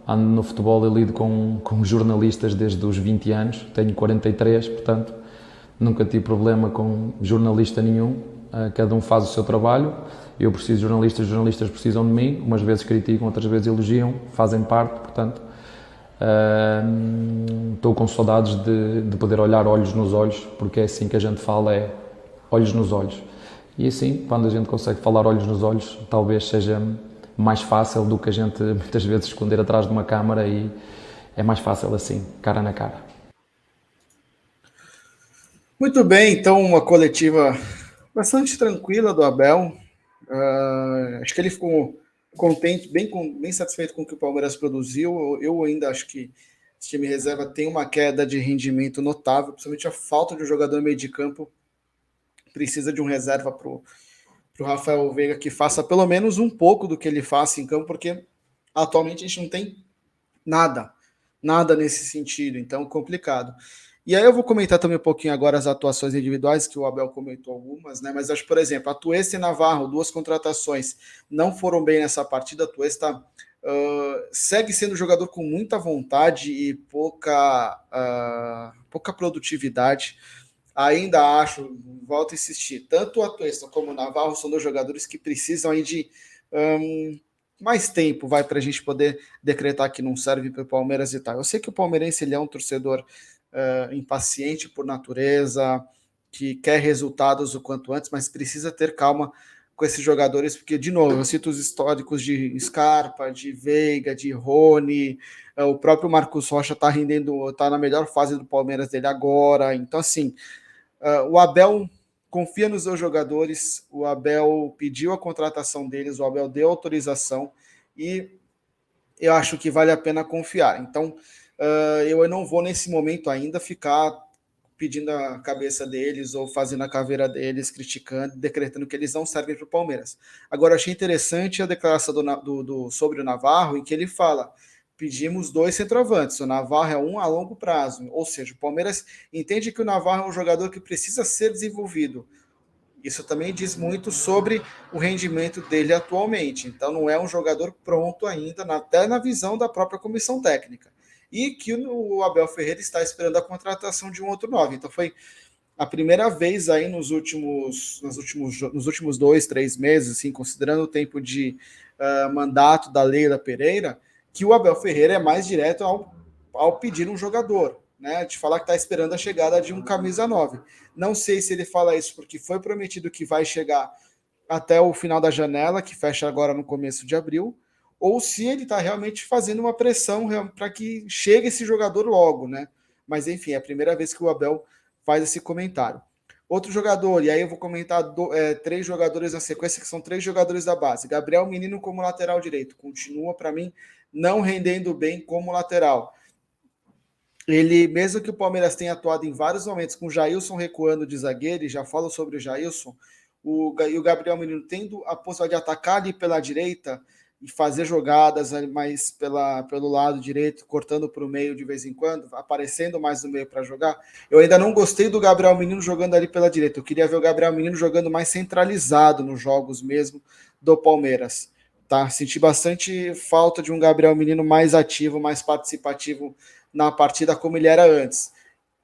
S3: Ando no futebol e lido com jornalistas desde os 20 anos, tenho 43, portanto nunca tive problema com jornalista nenhum. Cada um faz o seu trabalho, eu preciso de jornalistas, os jornalistas precisam de mim, umas vezes criticam, outras vezes elogiam, fazem parte, portanto estou com saudades de poder olhar olhos nos olhos, porque é assim que a gente fala, é olhos nos olhos. E assim, quando a gente consegue falar olhos nos olhos, talvez seja mais fácil do que a gente muitas vezes esconder atrás de uma câmara, e é mais fácil assim, cara na cara.
S1: Muito bem, então uma coletiva bastante tranquila do Abel. Acho que ele ficou contente, bem satisfeito com o que o Palmeiras produziu. Eu ainda acho que esse time reserva tem uma queda de rendimento notável, principalmente a falta de um jogador meio de campo. Precisa de um reserva para o Rafael Veiga que faça pelo menos um pouco do que ele faz em campo, porque atualmente a gente não tem nada nesse sentido, então complicado. E aí eu vou comentar também um pouquinho agora as atuações individuais, que o Abel comentou algumas, né? Mas acho, por exemplo, a Tuesta e Navarro, 2 contratações, não foram bem nessa partida. A Tuesta segue sendo jogador com muita vontade e pouca produtividade. Ainda acho, volto a insistir, tanto a Tuesta como o Navarro são 2 jogadores que precisam aí de mais tempo, para a gente poder decretar que não serve para o Palmeiras e tal. Eu sei que o palmeirense ele é um torcedor impaciente por natureza, que quer resultados o quanto antes, mas precisa ter calma com esses jogadores, porque, de novo, eu cito os históricos de Scarpa, de Veiga, de Rony, o próprio Marcos Rocha está na melhor fase do Palmeiras dele agora. Então, assim, o Abel confia nos 2 jogadores, o Abel pediu a contratação deles, o Abel deu autorização e eu acho que vale a pena confiar. Então, eu não vou nesse momento ainda ficar pedindo a cabeça deles ou fazendo a caveira deles, criticando, decretando que eles não servem para o Palmeiras. Agora, achei interessante a declaração sobre o Navarro, em que ele fala: pedimos 2 centroavantes, o Navarro é um a longo prazo. Ou seja, o Palmeiras entende que o Navarro é um jogador que precisa ser desenvolvido. Isso também diz muito sobre o rendimento dele atualmente. Então, não é um jogador pronto ainda, até na visão da própria comissão técnica. E que o Abel Ferreira está esperando a contratação de um outro 9. Então, foi a primeira vez aí nos últimos 2, 3 meses, assim, considerando o tempo de mandato da Leila Pereira, que o Abel Ferreira é mais direto ao pedir um jogador, né? De falar que está esperando a chegada de um camisa 9. Não sei se ele fala isso porque foi prometido que vai chegar até o final da janela, que fecha agora no começo de abril, ou se ele está realmente fazendo uma pressão para que chegue esse jogador logo, né? Mas enfim, é a primeira vez que o Abel faz esse comentário. Outro jogador, e aí eu vou comentar 3 jogadores na sequência, que são 3 jogadores da base. Gabriel Menino como lateral direito, continua para mim não rendendo bem como lateral. Ele, mesmo que o Palmeiras tenha atuado em vários momentos com o Jailson recuando de zagueiro, e já falo sobre o Jailson, e o Gabriel Menino tendo a possibilidade de atacar ali pela direita e fazer jogadas mais pelo lado direito, cortando para o meio de vez em quando, aparecendo mais no meio para jogar. Eu ainda não gostei do Gabriel Menino jogando ali pela direita. Eu queria ver o Gabriel Menino jogando mais centralizado nos jogos mesmo do Palmeiras. Tá? Senti bastante falta de um Gabriel Menino mais ativo, mais participativo na partida como ele era antes.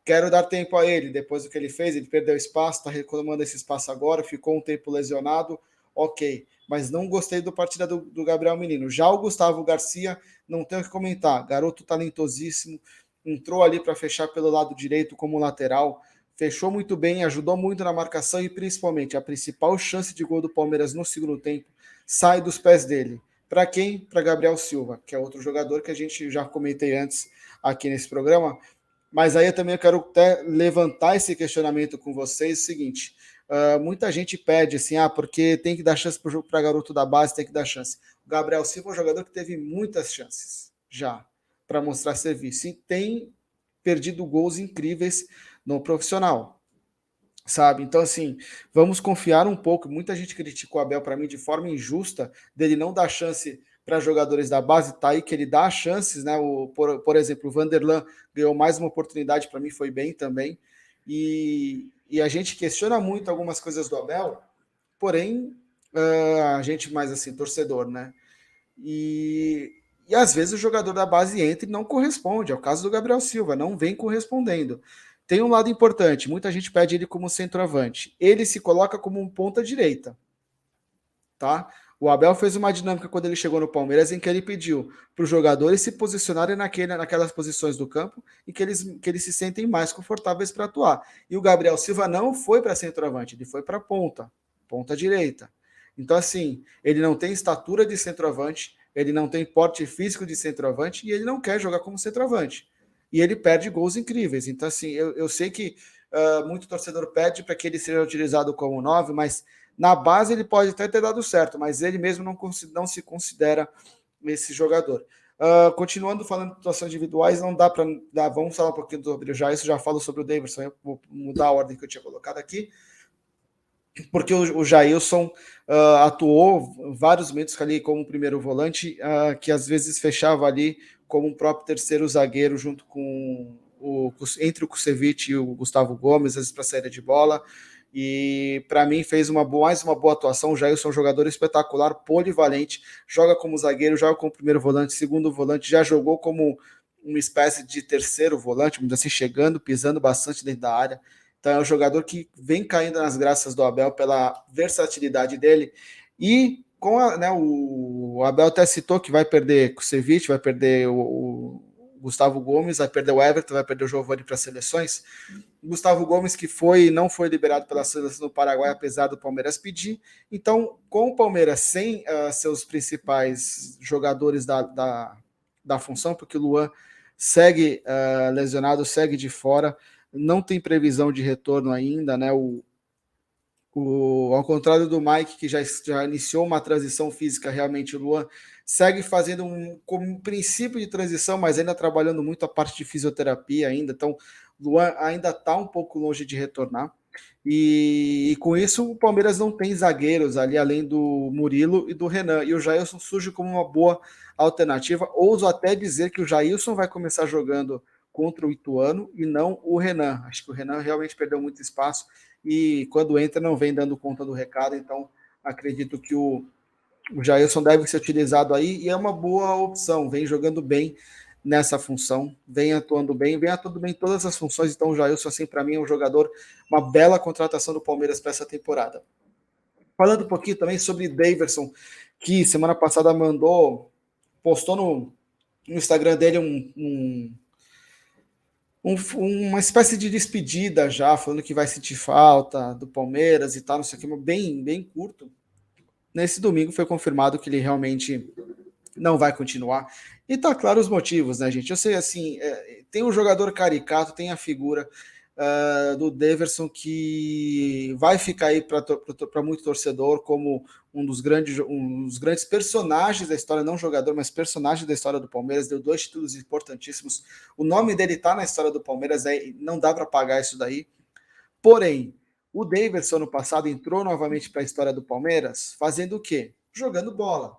S1: Quero dar tempo a ele, depois do que ele fez, ele perdeu espaço, está reclamando esse espaço agora, ficou um tempo lesionado, ok. Mas não gostei da partida do Gabriel Menino. Já o Gustavo Garcia, não tenho o que comentar, garoto talentosíssimo, entrou ali para fechar pelo lado direito como lateral, fechou muito bem, ajudou muito na marcação e principalmente a principal chance de gol do Palmeiras no segundo tempo sai dos pés dele. Para quem? Para Gabriel Silva, que é outro jogador que a gente já comentei antes aqui nesse programa. Mas aí eu também quero até levantar esse questionamento com vocês, o seguinte, muita gente pede assim, porque tem que dar chance para garoto da base, tem que dar chance. O Gabriel Silva é um jogador que teve muitas chances já para mostrar serviço e tem perdido gols incríveis no profissional, sabe? Então, assim, vamos confiar um pouco. Muita gente critica o Abel, para mim, de forma injusta, dele não dar chance para jogadores da base, tá aí que ele dá chances, né? Por exemplo, o Vanderlan ganhou mais uma oportunidade, para mim foi bem também. E a gente questiona muito algumas coisas do Abel, porém, a gente mais assim, torcedor, né? E às vezes o jogador da base entra e não corresponde. É o caso do Gabriel Silva, não vem correspondendo. Tem um lado importante, muita gente pede ele como centroavante. Ele se coloca como um ponta direita, tá? O Abel fez uma dinâmica quando ele chegou no Palmeiras em que ele pediu para os jogadores se posicionarem naquelas posições do campo e que eles se sentem mais confortáveis para atuar. E o Gabriel Silva não foi para centroavante, ele foi para ponta direita. Então, assim, ele não tem estatura de centroavante, ele não tem porte físico de centroavante e ele não quer jogar como centroavante. E ele perde gols incríveis. Então, assim, eu sei que muito torcedor pede para que ele seja utilizado como 9, mas na base ele pode até ter dado certo, mas ele mesmo não se considera esse jogador. Continuando falando de situações individuais, não dá para. Vamos falar um pouquinho sobre o Jailson, já falo sobre o Davidson, eu vou mudar a ordem que eu tinha colocado aqui, porque o Jailson atuou vários momentos ali como primeiro volante, que às vezes fechava ali como um próprio terceiro zagueiro, junto com entre o Kusevich e o Gustavo Gomes, às vezes para saída de bola. E para mim fez mais uma boa atuação. O Jailson é um jogador espetacular, polivalente, joga como zagueiro, joga como primeiro volante, segundo volante, já jogou como uma espécie de terceiro volante, vamos dizer assim, chegando, pisando bastante dentro da área. Então é um jogador que vem caindo nas graças do Abel pela versatilidade dele. E o Abel até citou que vai perder Kusevich, vai perder o Gustavo Gomes, vai perder o Everton, vai perder o Giovani para as seleções. Gustavo Gomes, que não foi liberado pela seleção do Paraguai, apesar do Palmeiras pedir. Então, com o Palmeiras sem seus principais jogadores da função, porque o Luan segue lesionado, segue de fora, não tem previsão de retorno ainda, né? Ao contrário do Mike, que já iniciou uma transição física, realmente o Luan segue fazendo um princípio de transição, mas ainda trabalhando muito a parte de fisioterapia ainda, então o Luan ainda está um pouco longe de retornar, e com isso o Palmeiras não tem zagueiros ali, além do Murilo e do Renan, e o Jailson surge como uma boa alternativa. Ouso até dizer que o Jailson vai começar jogando contra o Ituano e não o Renan. Acho que o Renan realmente perdeu muito espaço e quando entra não vem dando conta do recado, então acredito que o Jailson deve ser utilizado aí e é uma boa opção, vem jogando bem nessa função, vem atuando bem em todas as funções, então o Jailson, assim, para mim é um jogador, uma bela contratação do Palmeiras para essa temporada. Falando um pouquinho também sobre Daverson, que semana passada postou no Instagram dele uma espécie de despedida já, falando que vai sentir falta do Palmeiras e tal, não sei o que, bem, bem curto. Nesse domingo foi confirmado que ele realmente não vai continuar. E tá claro os motivos, né, gente? Eu sei, assim, tem um jogador caricato, tem a figura do Daverson que vai ficar aí para muito torcedor como um dos grandes personagens da história, não jogador, mas personagem da história do Palmeiras, deu 2 títulos importantíssimos. O nome dele tá na história do Palmeiras, não dá para apagar isso daí. Porém, o Daverson no passado entrou novamente para a história do Palmeiras, fazendo o quê? Jogando bola,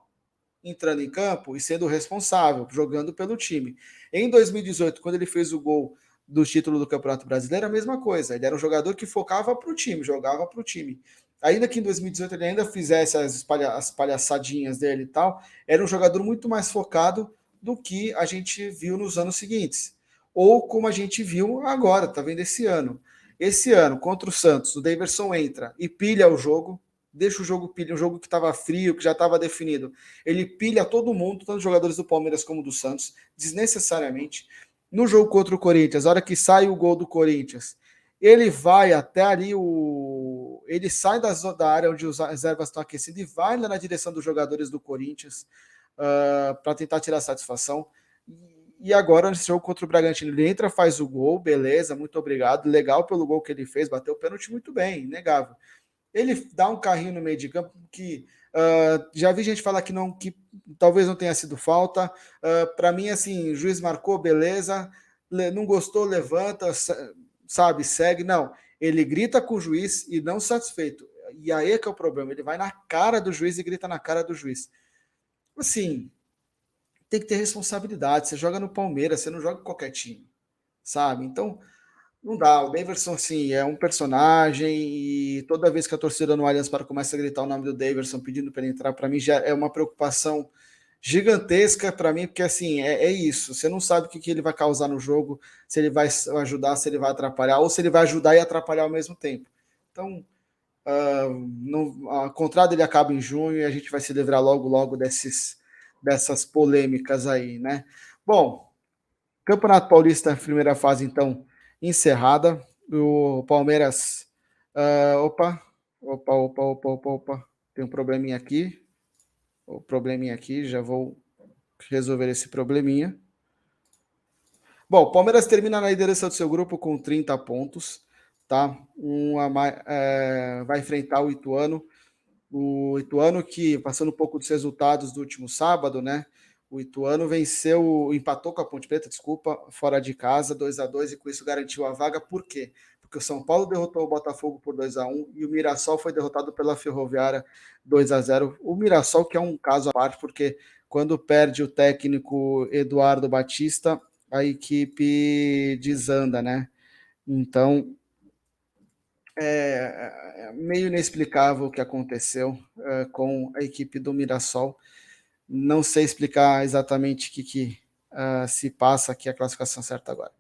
S1: entrando em campo e sendo responsável, jogando pelo time. Em 2018, quando ele fez o gol do título do Campeonato Brasileiro, a mesma coisa. Ele era um jogador que focava para o time, jogava para o time. Ainda que em 2018 ele ainda fizesse as palhaçadinhas dele e tal, era um jogador muito mais focado do que a gente viu nos anos seguintes. Ou como a gente viu agora, tá vendo esse ano. Esse ano, contra o Santos, o Daverson entra e pilha o jogo, deixa o jogo pilha, um jogo que estava frio, que já estava definido. Ele pilha todo mundo, tanto os jogadores do Palmeiras como do Santos, desnecessariamente. No jogo contra o Corinthians, a hora que sai o gol do Corinthians, ele vai até ali, ele sai da área onde os reservas estão aquecidos e vai lá na direção dos jogadores do Corinthians para tentar tirar satisfação. E agora, nesse jogo contra o Bragantino, ele entra, faz o gol, beleza, muito obrigado, legal pelo gol que ele fez, bateu o pênalti muito bem, inegável. Ele dá um carrinho no meio de campo que já vi gente falar que talvez não tenha sido falta. Para mim, assim, o juiz marcou, beleza, não gostou, levanta, sabe, segue. Não, ele grita com o juiz e não satisfeito. E aí é que é o problema, ele vai na cara do juiz e grita na cara do juiz. Assim, tem que ter responsabilidade. Você joga no Palmeiras, você não joga em qualquer time, sabe? Então, não dá. O Daverson, assim, é um personagem e toda vez que a torcida no Allianz Parque começa a gritar o nome do Daverson pedindo para ele entrar, para mim já é uma preocupação gigantesca para mim, porque assim, é isso. Você não sabe o que ele vai causar no jogo, se ele vai ajudar, se ele vai atrapalhar, ou se ele vai ajudar e atrapalhar ao mesmo tempo. Então, a contrato dele acaba em junho e a gente vai se livrar logo dessas polêmicas aí, né? Bom, Campeonato Paulista, primeira fase, então, encerrada. O Palmeiras. Opa. Tem um probleminha aqui. O probleminha aqui, já vou resolver esse probleminha. Bom, o Palmeiras termina na liderança do seu grupo com 30 pontos, tá? Vai enfrentar o Ituano. O Ituano que, passando um pouco dos resultados do último sábado, né? O Ituano empatou com a Ponte Preta, desculpa, fora de casa, 2-2, e com isso garantiu a vaga. Por quê? Porque o São Paulo derrotou o Botafogo por 2-1 e o Mirassol foi derrotado pela Ferroviária 2-0. O Mirassol que é um caso à parte, porque quando perde o técnico Eduardo Batista, a equipe desanda, né? Então, é meio inexplicável o que aconteceu com a equipe do Mirassol. Não sei explicar exatamente o que se passa aqui, a classificação certa agora.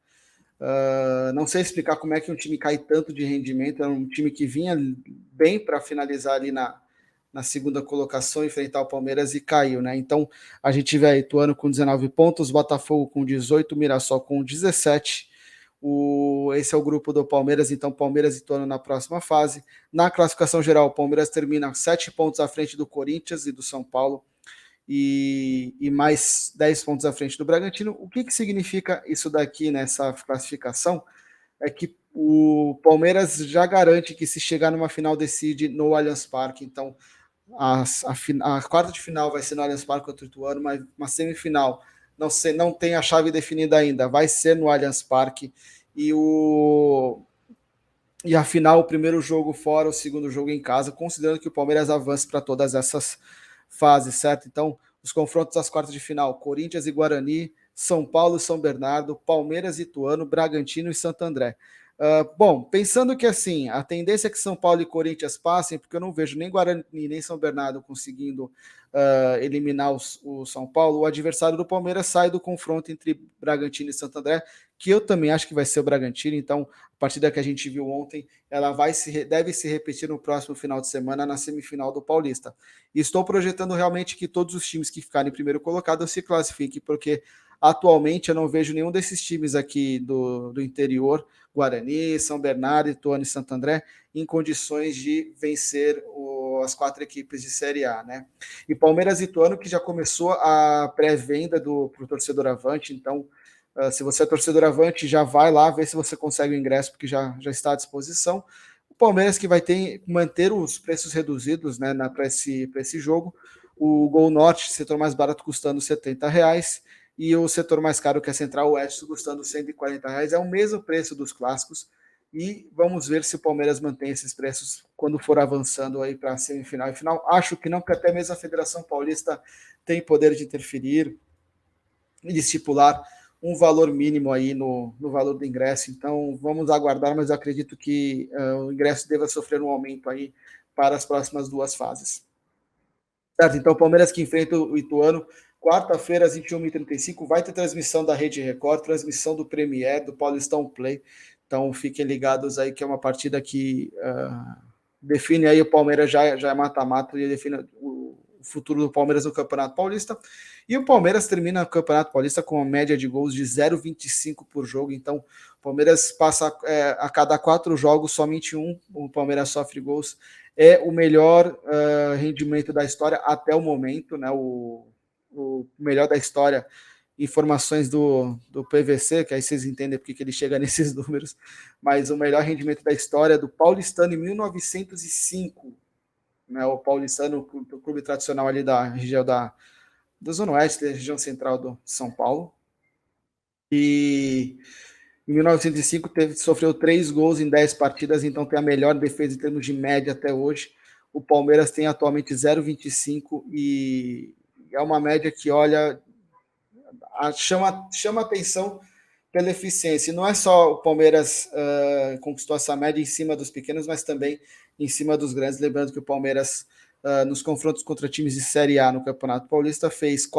S1: Não sei explicar como é que um time cai tanto de rendimento. É um time que vinha bem para finalizar ali na segunda colocação, enfrentar o Palmeiras e caiu, né? Então a gente vê aí Ituano com 19 pontos, Botafogo com 18, Mirassol com 17. Esse é o grupo do Palmeiras, então Palmeiras e Ituano na próxima fase. Na classificação geral, o Palmeiras termina 7 pontos à frente do Corinthians e do São Paulo e mais 10 pontos à frente do Bragantino. O que significa isso daqui nessa classificação? É que o Palmeiras já garante que se chegar numa final decide no Allianz Parque. Então a quarta de final vai ser no Allianz Parque contra o Ituano, mas uma semifinal não tem a chave definida ainda, vai ser no Allianz Parque, e a final, o primeiro jogo fora, o segundo jogo em casa, considerando que o Palmeiras avance para todas essas fases, certo? Então, os confrontos das quartas de final, Corinthians e Guarani, São Paulo e São Bernardo, Palmeiras e Ituano, Bragantino e Santo André. Bom, pensando que assim, a tendência é que São Paulo e Corinthians passem, porque eu não vejo nem Guarani nem São Bernardo conseguindo eliminar o São Paulo, o adversário do Palmeiras sai do confronto entre Bragantino e Santo André, que eu também acho que vai ser o Bragantino. Então, a partida que a gente viu ontem, ela deve se repetir no próximo final de semana, na semifinal do Paulista. E estou projetando realmente que todos os times que ficarem primeiro colocados se classifiquem, porque atualmente eu não vejo nenhum desses times aqui do interior, Guarani, São Bernardo, Ituano e Santo André, em condições de vencer as 4 equipes de Série A, né? E Palmeiras e Ituano, que já começou a pré-venda para o torcedor Avante. Então, se você é torcedor Avante, já vai lá ver se você consegue o ingresso, porque já está à disposição. O Palmeiras que vai manter os preços reduzidos, né, para esse jogo. O Gol Norte, setor mais barato, custando R$70, e o setor mais caro, que é a Central Oeste, custando R$140. É o mesmo preço dos clássicos, e vamos ver se o Palmeiras mantém esses preços quando for avançando aí para a semifinal e final. Acho que não, porque até mesmo a Federação Paulista tem poder de interferir e de estipular um valor mínimo aí no valor do ingresso. Então vamos aguardar, mas eu acredito que o ingresso deva sofrer um aumento aí para as próximas 2 fases. Certo, então o Palmeiras que enfrenta o Ituano, quarta-feira às 21h35, vai ter transmissão da Rede Record, transmissão do Premier, do Paulistão Play. Então fiquem ligados aí, que é uma partida que define aí, o Palmeiras já é mata-mata e define o futuro do Palmeiras no Campeonato Paulista. E o Palmeiras termina o Campeonato Paulista com uma média de gols de 0,25 por jogo. Então o Palmeiras passa a cada 4 jogos, somente o Palmeiras sofre gols. É o melhor rendimento da história até o momento, né? O melhor da história. Informações do PVC, que aí vocês entendem porque que ele chega nesses números, mas o melhor rendimento da história do Paulistano em 1905, né? O Paulistano, o clube tradicional ali da região da Zona Oeste, da região central de São Paulo. E em 1905 sofreu 3 gols em 10 partidas, então tem a melhor defesa em termos de média até hoje. O Palmeiras tem atualmente 0,25 e é uma média que, olha, chama atenção pela eficiência. E não é só o Palmeiras conquistou essa média em cima dos pequenos, mas também em cima dos grandes. Lembrando que o Palmeiras, nos confrontos contra times de Série A no Campeonato Paulista, fez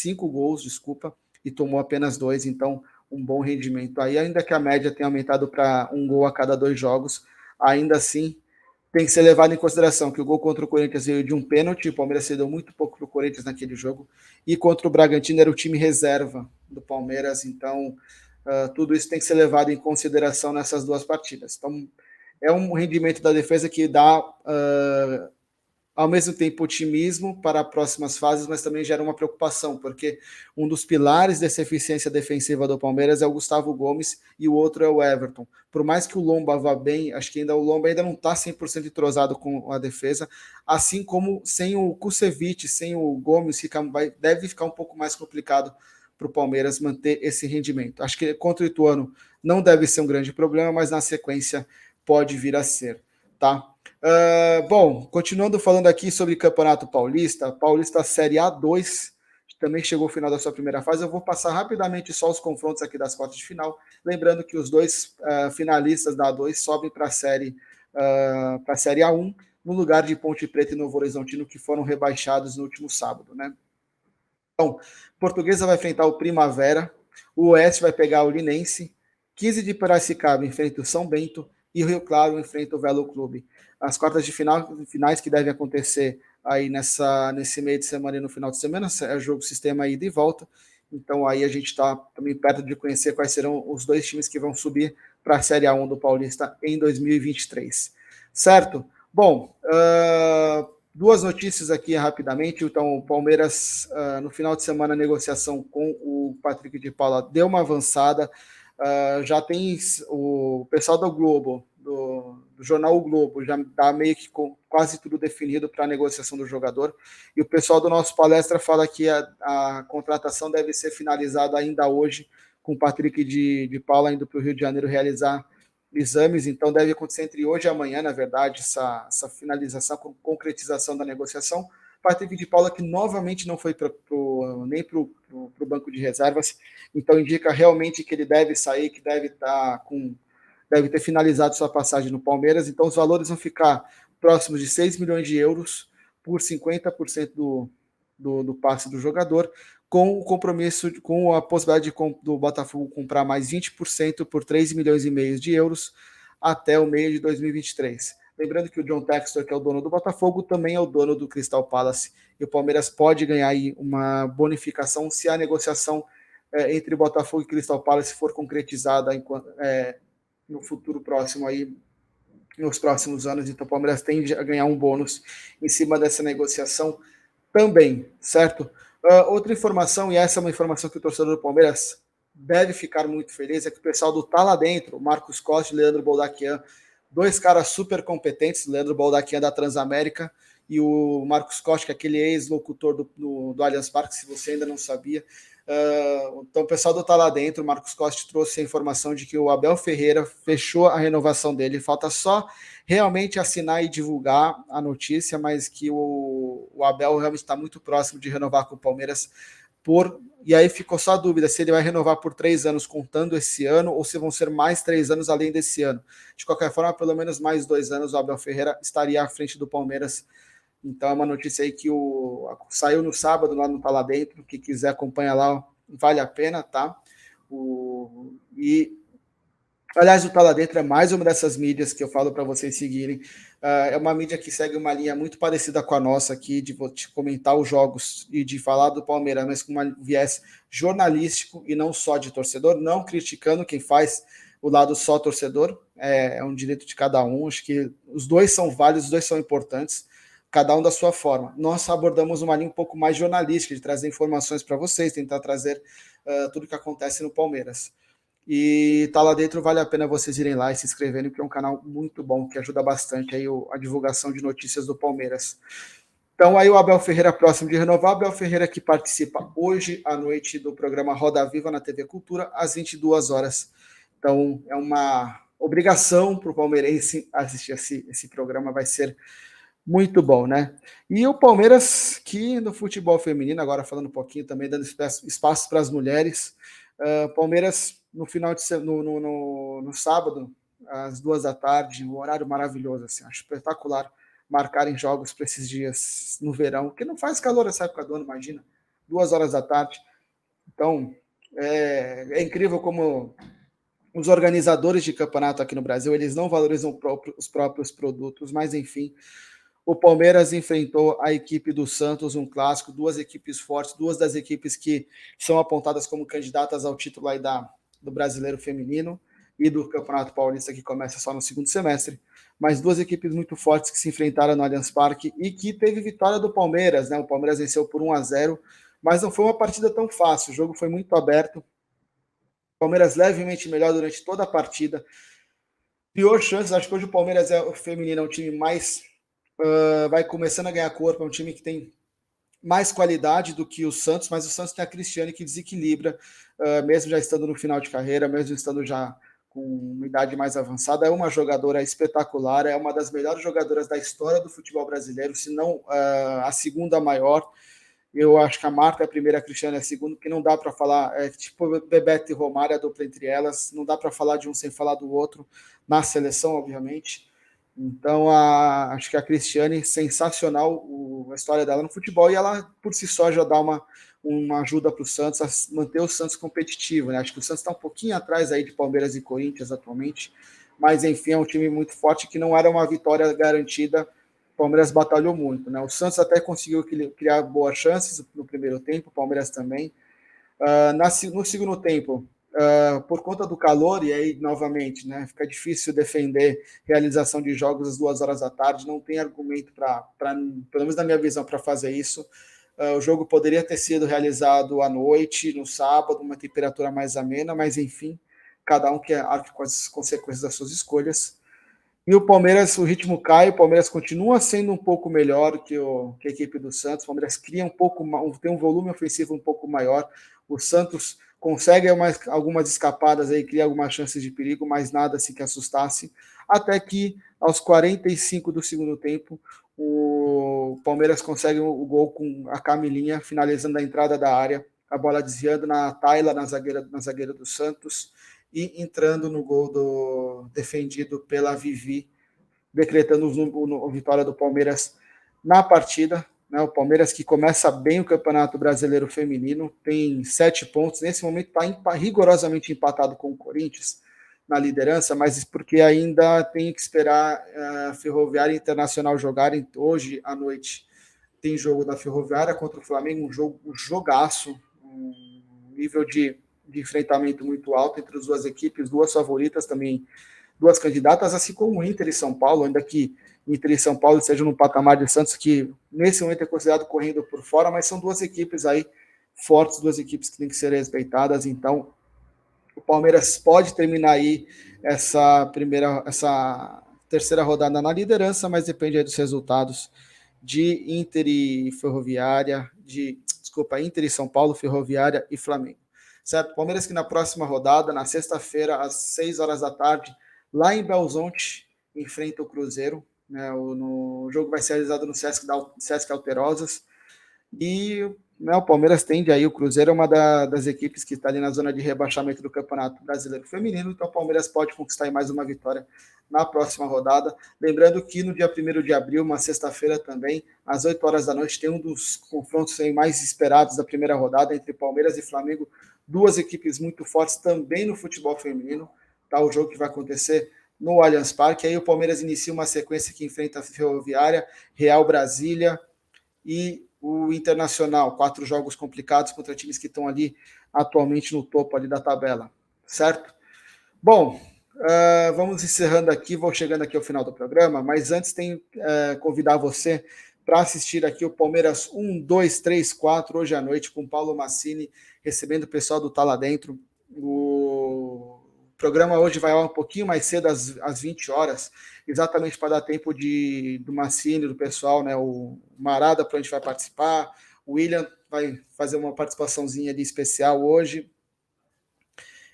S1: 5 gols, desculpa, e tomou apenas 2, então um bom rendimento. Aí, ainda que a média tenha aumentado para 1 gol a cada 2 jogos, ainda assim tem que ser levado em consideração que o gol contra o Corinthians veio de um pênalti, o Palmeiras cedeu muito pouco para o Corinthians naquele jogo, e contra o Bragantino era o time reserva do Palmeiras, então tudo isso tem que ser levado em consideração nessas 2 partidas. Então, é um rendimento da defesa que dá, ao mesmo tempo, otimismo para próximas fases, mas também gera uma preocupação, porque um dos pilares dessa eficiência defensiva do Palmeiras é o Gustavo Gomes e o outro é o Everton. Por mais que o Lomba vá bem, acho que o Lomba ainda não está 100% entrosado com a defesa, assim como sem o Kusevich, sem o Gomes, deve ficar um pouco mais complicado para o Palmeiras manter esse rendimento. Acho que contra o Ituano não deve ser um grande problema, mas na sequência pode vir a ser, tá? Bom, continuando falando aqui sobre Campeonato Paulista, Paulista Série A2, também chegou ao final da sua primeira fase. Eu vou passar rapidamente só os confrontos aqui das quartas de final, lembrando que os 2 finalistas da A2 sobem para a Série A1, no lugar de Ponte Preta e Novo Horizontino, que foram rebaixados no último sábado, né? Então, Portuguesa vai enfrentar o Primavera, o Oeste vai pegar o Linense, 15 de Piracicaba enfrenta o São Bento e o Rio Claro enfrenta o Velo Clube. As quartas de finais que devem acontecer aí nesse meio de semana e no final de semana, é jogo sistema ida e volta, então aí a gente está também perto de conhecer quais serão os 2 times que vão subir para a Série A1 do Paulista em 2023, certo? Bom, 2 notícias aqui rapidamente. Então, o Palmeiras, no final de semana, a negociação com o Patrick de Paula deu uma avançada. Já tem o pessoal do Globo, do jornal O Globo, já está meio que com quase tudo definido para a negociação do jogador. E o pessoal do nosso palestra fala que a contratação deve ser finalizada ainda hoje, com o Patrick de Paula indo para o Rio de Janeiro realizar exames. Então deve acontecer entre hoje e amanhã, na verdade, essa finalização, concretização da negociação. Patrick de Paula, que novamente não foi nem para o banco de reservas, então indica realmente que ele deve sair, que deve ter finalizado sua passagem no Palmeiras. Então os valores vão ficar próximos de 6 milhões de euros por 50% do passe do jogador, com o compromisso, com a possibilidade do Botafogo comprar mais 20% por 3 milhões e meio de euros até o meio de 2023. Lembrando que o John Textor, que é o dono do Botafogo, também é o dono do Crystal Palace, e o Palmeiras pode ganhar aí uma bonificação se a negociação entre Botafogo e Crystal Palace for concretizada no futuro próximo, aí, nos próximos anos. Então o Palmeiras tende a ganhar um bônus em cima dessa negociação também, certo? Outra informação, e essa é uma informação que o torcedor do Palmeiras deve ficar muito feliz, é que o pessoal do Tá Lá Dentro, Marcos Costa e Leandro Boldaquian, 2 caras super competentes, Leandro Boldaquian da Transamérica e o Marcos Costa, que é aquele ex-locutor do Allianz Parque, se você ainda não sabia. Então o pessoal do Tá Lá Dentro, o Marcos Costa trouxe a informação de que o Abel Ferreira fechou a renovação dele, falta só realmente assinar e divulgar a notícia, mas que o Abel realmente está muito próximo de renovar com o Palmeiras, e aí ficou só a dúvida se ele vai renovar por 3 anos contando esse ano, ou se vão ser mais 3 anos além desse ano. De qualquer forma, pelo menos mais 2 anos o Abel Ferreira estaria à frente do Palmeiras. Então é uma notícia aí que saiu no sábado lá no Tá Lá Dentro, quem quiser acompanha lá, vale a pena, tá? Aliás, o Tá Lá Dentro é mais uma dessas mídias que eu falo para vocês seguirem. É uma mídia que segue uma linha muito parecida com a nossa aqui, de comentar os jogos e de falar do Palmeiras, mas com um viés jornalístico e não só de torcedor, não criticando quem faz o lado só torcedor, é um direito de cada um. Acho que os 2 são válidos, os 2 são importantes, cada um da sua forma. Nós abordamos uma linha um pouco mais jornalística, de trazer informações para vocês, tentar trazer tudo o que acontece no Palmeiras. E Tá Lá Dentro, vale a pena vocês irem lá e se inscreverem, porque é um canal muito bom, que ajuda bastante aí a divulgação de notícias do Palmeiras. Então aí o Abel Ferreira próximo de renovar, Abel Ferreira que participa hoje à noite do programa Roda Viva na TV Cultura, às 22 horas. Então é uma obrigação para o palmeirense assistir esse programa, vai ser Muito bom, né? E o Palmeiras, que no futebol feminino, agora falando um pouquinho também, dando espaço para as mulheres, Palmeiras no final de no sábado, às 2 da tarde, um horário maravilhoso, assim, acho espetacular marcarem jogos para esses dias no verão, que não faz calor essa época do ano, imagina, 2 horas da tarde. Então, é incrível como os organizadores de campeonato aqui no Brasil, eles não valorizam os próprios produtos, mas enfim, o Palmeiras enfrentou a equipe do Santos, um clássico, duas equipes fortes, duas das equipes que são apontadas como candidatas ao título aí do Brasileiro Feminino e do Campeonato Paulista, que começa só no segundo semestre. Mas duas equipes muito fortes que se enfrentaram no Allianz Parque e que teve vitória do Palmeiras, né? O Palmeiras venceu por 1-0, mas não foi uma partida tão fácil, o jogo foi muito aberto. O Palmeiras levemente melhor durante toda a partida. Pior chances, acho que hoje o Palmeiras o feminino é um time mais vai começando a ganhar corpo, é um time que tem mais qualidade do que o Santos, mas o Santos tem a Cristiane que desequilibra, mesmo já estando no final de carreira, mesmo estando já com uma idade mais avançada, é uma jogadora espetacular, é uma das melhores jogadoras da história do futebol brasileiro, se não a segunda maior. Eu acho que a Marta é a primeira, a Cristiane é a segunda, porque não dá para falar, tipo Bebeto e Romário, a dupla entre elas, não dá para falar de um sem falar do outro, na seleção, obviamente. Então, acho que a Cristiane, sensacional a história dela no futebol, e ela, por si só, já dá uma ajuda para o Santos a manter o Santos competitivo, né? Acho que o Santos está um pouquinho atrás aí de Palmeiras e Corinthians atualmente, mas, enfim, é um time muito forte que não era uma vitória garantida. O Palmeiras batalhou muito, né? O Santos até conseguiu criar boas chances no primeiro tempo, o Palmeiras também. No segundo tempo, por conta do calor, e aí, novamente, né, fica difícil defender realização de jogos às 2 horas da tarde, não tem argumento pelo menos na minha visão, para fazer isso. O jogo poderia ter sido realizado à noite, no sábado, uma temperatura mais amena, mas enfim, cada um que arque com as consequências das suas escolhas. E o Palmeiras, o ritmo cai, o Palmeiras continua sendo um pouco melhor que a equipe do Santos. O Palmeiras cria tem um volume ofensivo um pouco maior. O Santos consegue algumas escapadas aí, cria algumas chances de perigo, mas nada assim que assustasse. Até que, aos 45 do segundo tempo, o Palmeiras consegue o gol com a Camilinha, finalizando a entrada da área, a bola desviando na Tayla, na zagueira do Santos, e entrando no gol defendido pela Vivi, decretando a vitória do Palmeiras na partida. Né? O Palmeiras, que começa bem o Campeonato Brasileiro Feminino, tem 7 pontos, nesse momento está rigorosamente empatado com o Corinthians na liderança, mas porque ainda tem que esperar a Ferroviária e Internacional jogarem hoje à noite. Tem jogo da Ferroviária contra o Flamengo, um jogaço, um nível de enfrentamento muito alto entre as duas equipes, duas favoritas também, duas candidatas, assim como o Inter e São Paulo, ainda que Inter e São Paulo estejam no patamar de Santos, que nesse momento é considerado correndo por fora, mas são duas equipes aí fortes, duas equipes que têm que ser respeitadas. Então, o Palmeiras pode terminar aí essa terceira rodada na liderança, mas depende aí dos resultados de Inter e Ferroviária, Inter e São Paulo, Ferroviária e Flamengo. Certo? Palmeiras que na próxima rodada, na sexta-feira, às 6 horas da tarde, lá em Belo Horizonte, enfrenta o Cruzeiro. Né? O jogo vai ser realizado no Sesc Alterosas. E o Palmeiras tende aí, o Cruzeiro é uma das equipes que está ali na zona de rebaixamento do Campeonato Brasileiro Feminino, então o Palmeiras pode conquistar mais uma vitória na próxima rodada. Lembrando que no dia 1º de abril, uma sexta-feira também, às 8 horas da noite, tem um dos confrontos mais esperados da primeira rodada entre Palmeiras e Flamengo, duas equipes muito fortes também no futebol feminino. Tá, o jogo que vai acontecer no Allianz Parque. Aí o Palmeiras inicia uma sequência que enfrenta a Ferroviária, Real Brasília e o Internacional, 4 jogos complicados contra times que estão ali atualmente no topo ali da tabela, certo? Bom, vamos encerrando aqui, vou chegando aqui ao final do programa, mas antes tem convidar você para assistir aqui o Palmeiras 1, 2, 3, 4, hoje à noite, com Paulo Massini, recebendo o pessoal do Tá Lá Dentro. O programa hoje vai um pouquinho mais cedo, às 20 horas, exatamente para dar tempo do Massini, do pessoal, né? O Marada, para a gente vai participar, o William vai fazer uma participaçãozinha ali especial hoje,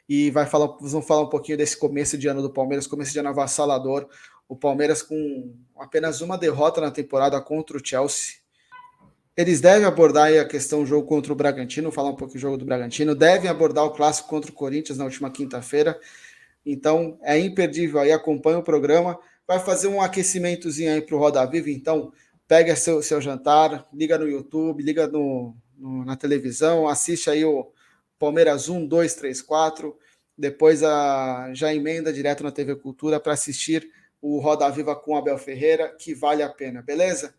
S1: e vão falar um pouquinho desse começo de ano do Palmeiras, começo de ano avassalador. O Palmeiras com apenas uma derrota na temporada contra o Chelsea. Eles devem abordar aí a questão do jogo contra o Bragantino, falar um pouco do jogo do Bragantino, devem abordar o clássico contra o Corinthians na última quinta-feira. Então, é imperdível aí, acompanha o programa. Vai fazer um aquecimentozinho aí para o Roda Viva, então pega seu jantar, liga no YouTube, liga na televisão, assiste aí o Palmeiras 1, 2, 3, 4, depois já emenda direto na TV Cultura para assistir o Roda Viva com Abel Ferreira, que vale a pena, beleza?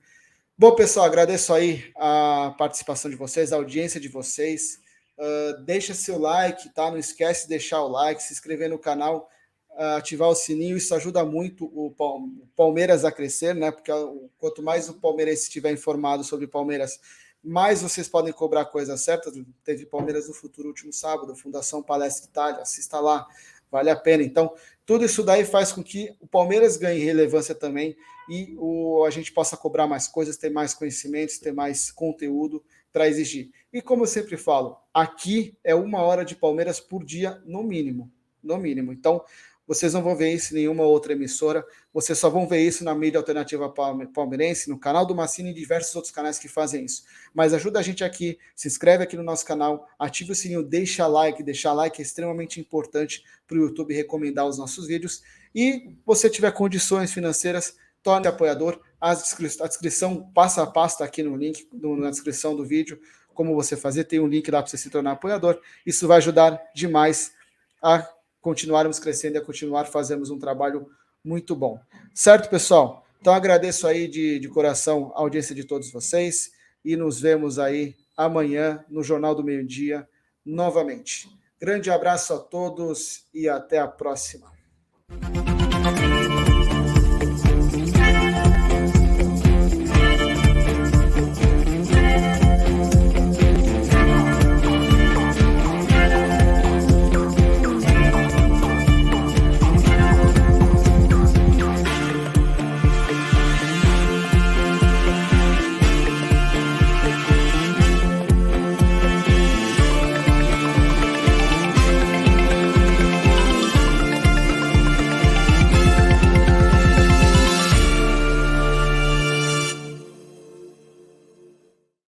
S1: Bom, pessoal, agradeço aí a participação de vocês, a audiência de vocês. Deixa seu like, tá? Não esquece de deixar o like, se inscrever no canal, ativar o sininho, isso ajuda muito o Palmeiras a crescer, né? Porque quanto mais o palmeirense estiver informado sobre Palmeiras, mais vocês podem cobrar coisas certas. Teve Palmeiras no Futuro último sábado, Fundação Palestra Itália, assista lá, vale a pena. Então, tudo isso daí faz com que o Palmeiras ganhe relevância também e a gente possa cobrar mais coisas, ter mais conhecimentos, ter mais conteúdo para exigir. E como eu sempre falo, aqui é 1 hora de Palmeiras por dia, no mínimo. No mínimo. Então, vocês não vão ver isso em nenhuma outra emissora, vocês só vão ver isso na mídia alternativa palmeirense, no canal do Massini e diversos outros canais que fazem isso. Mas ajuda a gente aqui, se inscreve aqui no nosso canal, ativa o sininho, deixa like é extremamente importante para o YouTube recomendar os nossos vídeos. E você tiver condições financeiras, torne-se apoiador. A descrição passo a passo está aqui no link, na descrição do vídeo, como você fazer, tem um link lá para você se tornar apoiador. Isso vai ajudar demais a continuarmos crescendo e a continuar fazendo um trabalho muito bom. Certo, pessoal? Então agradeço aí de coração a audiência de todos vocês e nos vemos aí amanhã no Jornal do Meio-Dia novamente. Grande abraço a todos e até a próxima.